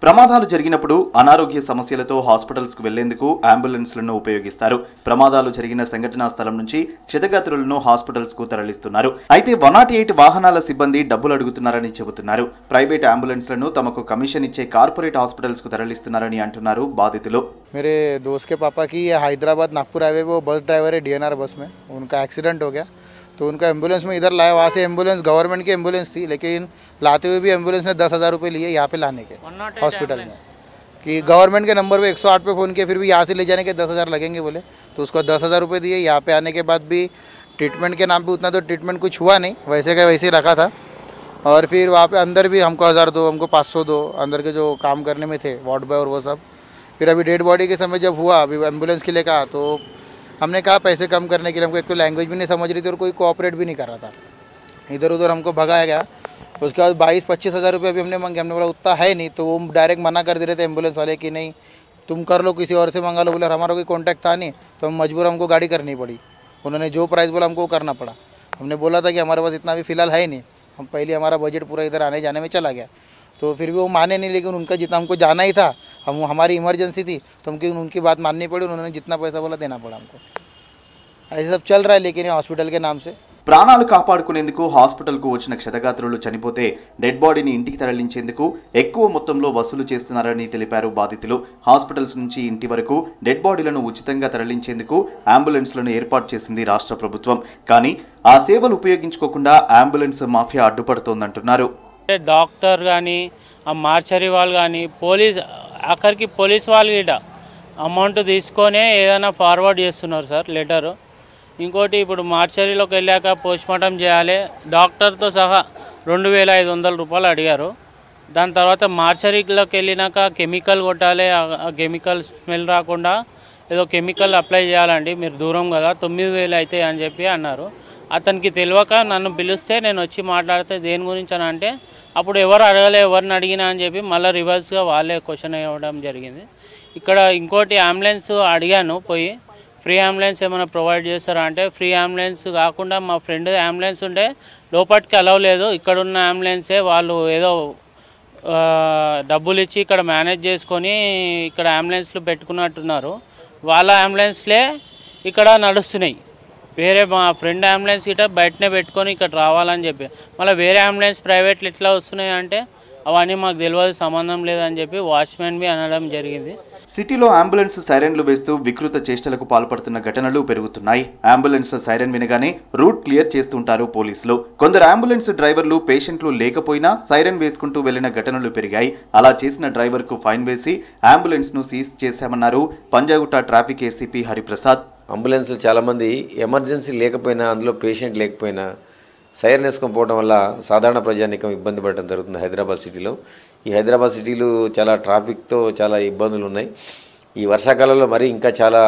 ప్రమాదాలు జరిగినప్పుడు అనారోగ్య సమస్యలతో హాస్పిటల్స్కు వెళ్లేందుకు అంబులెన్స్లను ఉపయోగిస్తారు. ప్రమాదాలు జరిగిన సంఘటనా స్థలం నుంచి క్షతగాత్రులను హాస్పిటల్స్కు తరలిస్తున్నారు. అయితే 108 వాహనాల సిబ్బంది డబ్బులు అడుగుతున్నారని చెబుతున్నారు. ప్రైవేట్ అంబులెన్స్లను తమకు కమిషన్ ఇచ్చే కార్పొరేట్ హాస్పిటల్స్కు తరలిస్తున్నారని అంటున్నారు బాధితులు. मेरे दोस्त के पापा की हैदराबाद नागपुर हाईवे वो बस ड्राइवर है DNR बस में, उनका एक्सीडेंट हो गया तो उनका एम्बुलेंस में इधर लाया. वहाँ से एम्बुलेंस गवर्नमेंट की एम्बुलेंस थी, लेकिन लाते हुए भी एम्बुलेंस ने 10,000 रुपये लिए यहाँ पे लाने के हॉस्पिटल में, कि गवर्नमेंट के नंबर पे 108 पे फ़ोन किया, फिर भी यहाँ से ले जाने के 10,000 लगेंगे बोले, तो उसको 10,000 रुपये दिए. यहाँ पे आने के बाद भी ट्रीटमेंट के नाम पे उतना तो ट्रीटमेंट कुछ हुआ नहीं, वैसे का वैसे ही रखा था. और फिर वहाँ पे अंदर भी हमको 1000 दो, हमको 500 दो, अंदर के जो काम करने में थे वार्ड बॉय और वो सब. फिर अभी डेड बॉडी के समय जब हुआ, अभी एम्बुलेंस के लिए कहा, तो हमने कहा पैसे कम करने के लिए. हमको एक तो लैंग्वेज भी नहीं समझ रही थी और कोई कोऑपरेट भी नहीं कर रहा था, इधर उधर हमको भगाया गया. उसके बाद 22-25 हज़ार रुपये अभी हमने मांगे. हमने बोला उतना है नहीं, तो वो डायरेक्ट मना कर दे रहे थे एम्बुलेंस वाले कि नहीं तुम कर लो, किसी और से मंगा लो. बोले हमारा कोई कॉन्टैक्ट था नहीं, तो हम मजबूर हमको गाड़ी करनी पड़ी. उन्होंने जो प्राइस बोला हमको करना पड़ा. हमने बोला था कि हमारे पास इतना भी फ़िलहाल है नहीं, हम पहले हमारा बजट पूरा इधर आने जाने में चला गया. तो फिर भी वो माने नहीं, लेकिन उनका जितना हमको जाना ही था, हमारी इमरजेंसी थी, तो हमको उनकी बात माननी पड़ी. उन्होंने जितना पैसा बोला देना पड़ा हमको. ऐसे सब चल रहा है, लेकिन हॉस्पिटल के नाम से. ప్రాణాలు కాపాడుకునేందుకు హాస్పిటల్కు వచ్చిన క్షతగాత్రులు చనిపోతే డెడ్ బాడీని ఇంటికి తరలించేందుకు ఎక్కువ మొత్తంలో వసూలు చేస్తున్నారని తెలిపారు బాధితులు. హాస్పిటల్స్ నుంచి ఇంటి వరకు డెడ్ బాడీలను ఉచితంగా తరలించేందుకు అంబులెన్స్లను ఏర్పాటు చేసింది రాష్ట్ర ప్రభుత్వం. కానీ ఆ సేవలు ఉపయోగించుకోకుండా అంబులెన్స్ మాఫియా అడ్డుపడుతోందంటున్నారు. డాక్టర్ కానీ ఆ మార్చరీ వాళ్ళు కానీ ఆఖరికి పోలీస్ వాళ్ళు కూడా అమౌంట్ తీసుకొనే ఏదైనా ఫార్వర్డ్ చేస్తున్నారు సార్ లెటరు. ఇంకోటి ఇప్పుడు మార్చరీలోకి వెళ్ళాక పోస్ట్మార్టం చేయాలి, డాక్టర్తో సహా 2,500 రూపాయలు అడిగారు. దాని తర్వాత మార్చరీలోకి వెళ్ళినాక కెమికల్ కొట్టాలి, ఆ కెమికల్ స్మెల్ రాకుండా ఏదో కెమికల్ అప్లై చేయాలండి, మీరు దూరం కదా 9,000 అవుతాయి అని చెప్పి అన్నారు. అతనికి తెలియక నన్ను పిలిస్తే నేను వచ్చి మాట్లాడితే దేని గురించి అని అంటే అప్పుడు ఎవరు అడగలే, ఎవరిని అడిగినా అని చెప్పి మళ్ళీ రివర్స్గా వాళ్ళే క్వశ్చన్ ఇవ్వడం జరిగింది. ఇక్కడ ఇంకోటి అంబులెన్స్ అడిగాను పోయి, ఫ్రీ అంబులెన్స్ ఏమైనా ప్రొవైడ్ చేస్తారా అంటే ఫ్రీ అంబులెన్స్ కాకుండా మా ఫ్రెండ్ అంబులెన్స్ ఉంటే లోపలికి అలవ్ లేదు, ఇక్కడున్న అంబులెన్సే వాళ్ళు ఏదో డబ్బులు ఇచ్చి ఇక్కడ మేనేజ్ చేసుకొని ఇక్కడ అంబులెన్స్లు పెట్టుకున్నట్టున్నారు. వాళ్ళ అంబులెన్స్లే ఇక్కడ నడుస్తున్నాయి. వేరే మా ఫ్రెండ్ అంబులెన్స్ గిట్ట బయటనే పెట్టుకొని ఇక్కడ రావాలని చెప్పి మళ్ళీ వేరే అంబులెన్స్ ప్రైవేట్లు ఎట్లా వస్తున్నాయి అంటే అవన్నీ మాకు తెలియదు, సంబంధం లేదని చెప్పి వాచ్మెన్ బి అనడం జరిగింది. సిటీలో అంబులెన్స్ సైరన్లు వేస్తూ వికృత చేష్టలకు పాల్పడుతున్న ఘటనలు పెరుగుతున్నాయి. అంబులెన్స్ సైరన్ వినగానే రూట్ క్లియర్ చేస్తుంటారు పోలీసులు. కొందరు అంబులెన్స్ డ్రైవర్లు పేషెంట్లు లేకపోయినా సైరన్ వేసుకుంటూ వెళ్లిన ఘటనలు పెరిగాయి. అలా చేసిన డ్రైవర్కు ఫైన్ వేసి అంబులెన్స్ను సీజ్ చేశామన్నారు పంజాగుట్ట ట్రాఫిక్ ఏసీపీ హరిప్రసాద్. అంబులెన్స్లు చాలామంది ఎమర్జెన్సీ లేకపోయినా, అందులో పేషెంట్ లేకపోయినా సైరన్ వేసుకొని పోవడం వల్ల సాధారణ ప్రజానీకం ఇబ్బంది పడటం జరుగుతుంది హైదరాబాద్ సిటీలో. ఈ హైదరాబాద్ సిటీలో చాలా ట్రాఫిక్తో చాలా ఇబ్బందులు ఉన్నాయి. ఈ వర్షాకాలంలో మరి ఇంకా చాలా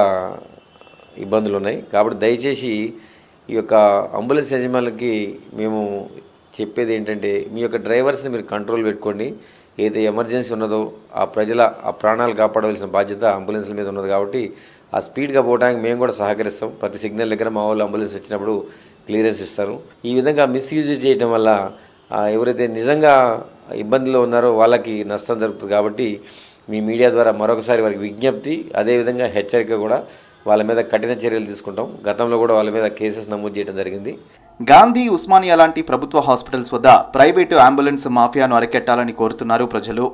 ఇబ్బందులు ఉన్నాయి. కాబట్టి దయచేసి ఈ యొక్క అంబులెన్స్ యజమానులకి మేము చెప్పేది ఏంటంటే మీ యొక్క డ్రైవర్స్ని మీరు కంట్రోల్ పెట్టుకోండి. ఏదైతే ఎమర్జెన్సీ ఉన్నదో ఆ ప్రజల ఆ ప్రాణాలు కాపాడవలసిన బాధ్యత అంబులెన్స్ల మీద ఉన్నది. కాబట్టి ఆ స్పీడ్గా పోవడానికి మేము కూడా సహకరిస్తాం. ప్రతి సిగ్నల్ దగ్గర మా వాళ్ళు అంబులెన్స్ వచ్చినప్పుడు క్లియరెన్స్ ఇస్తారు. ఈ విధంగా మిస్యూజ్ చేయడం వల్ల ఎవరైతే నిజంగా ఇబ్బందిలో ఉన్నారో వాళ్ళకి నష్టం జరుగుతుంది. కాబట్టి మీ మీడియా ద్వారా మరొకసారి వారికి విజ్ఞప్తి, అదేవిధంగా హెచ్చరిక కూడా, వాళ్ళ మీద కఠిన చర్యలు తీసుకుంటాం. గతంలో కూడా వాళ్ళ మీద కేసెస్ నమోదు చేయడం జరిగింది. గాంధీ, ఉస్మానియా లాంటి ప్రభుత్వ హాస్పిటల్స్ వద్ద ప్రైవేటు అంబులెన్స్ మాఫియాను అరికట్టాలని కోరుతున్నారు ప్రజలు.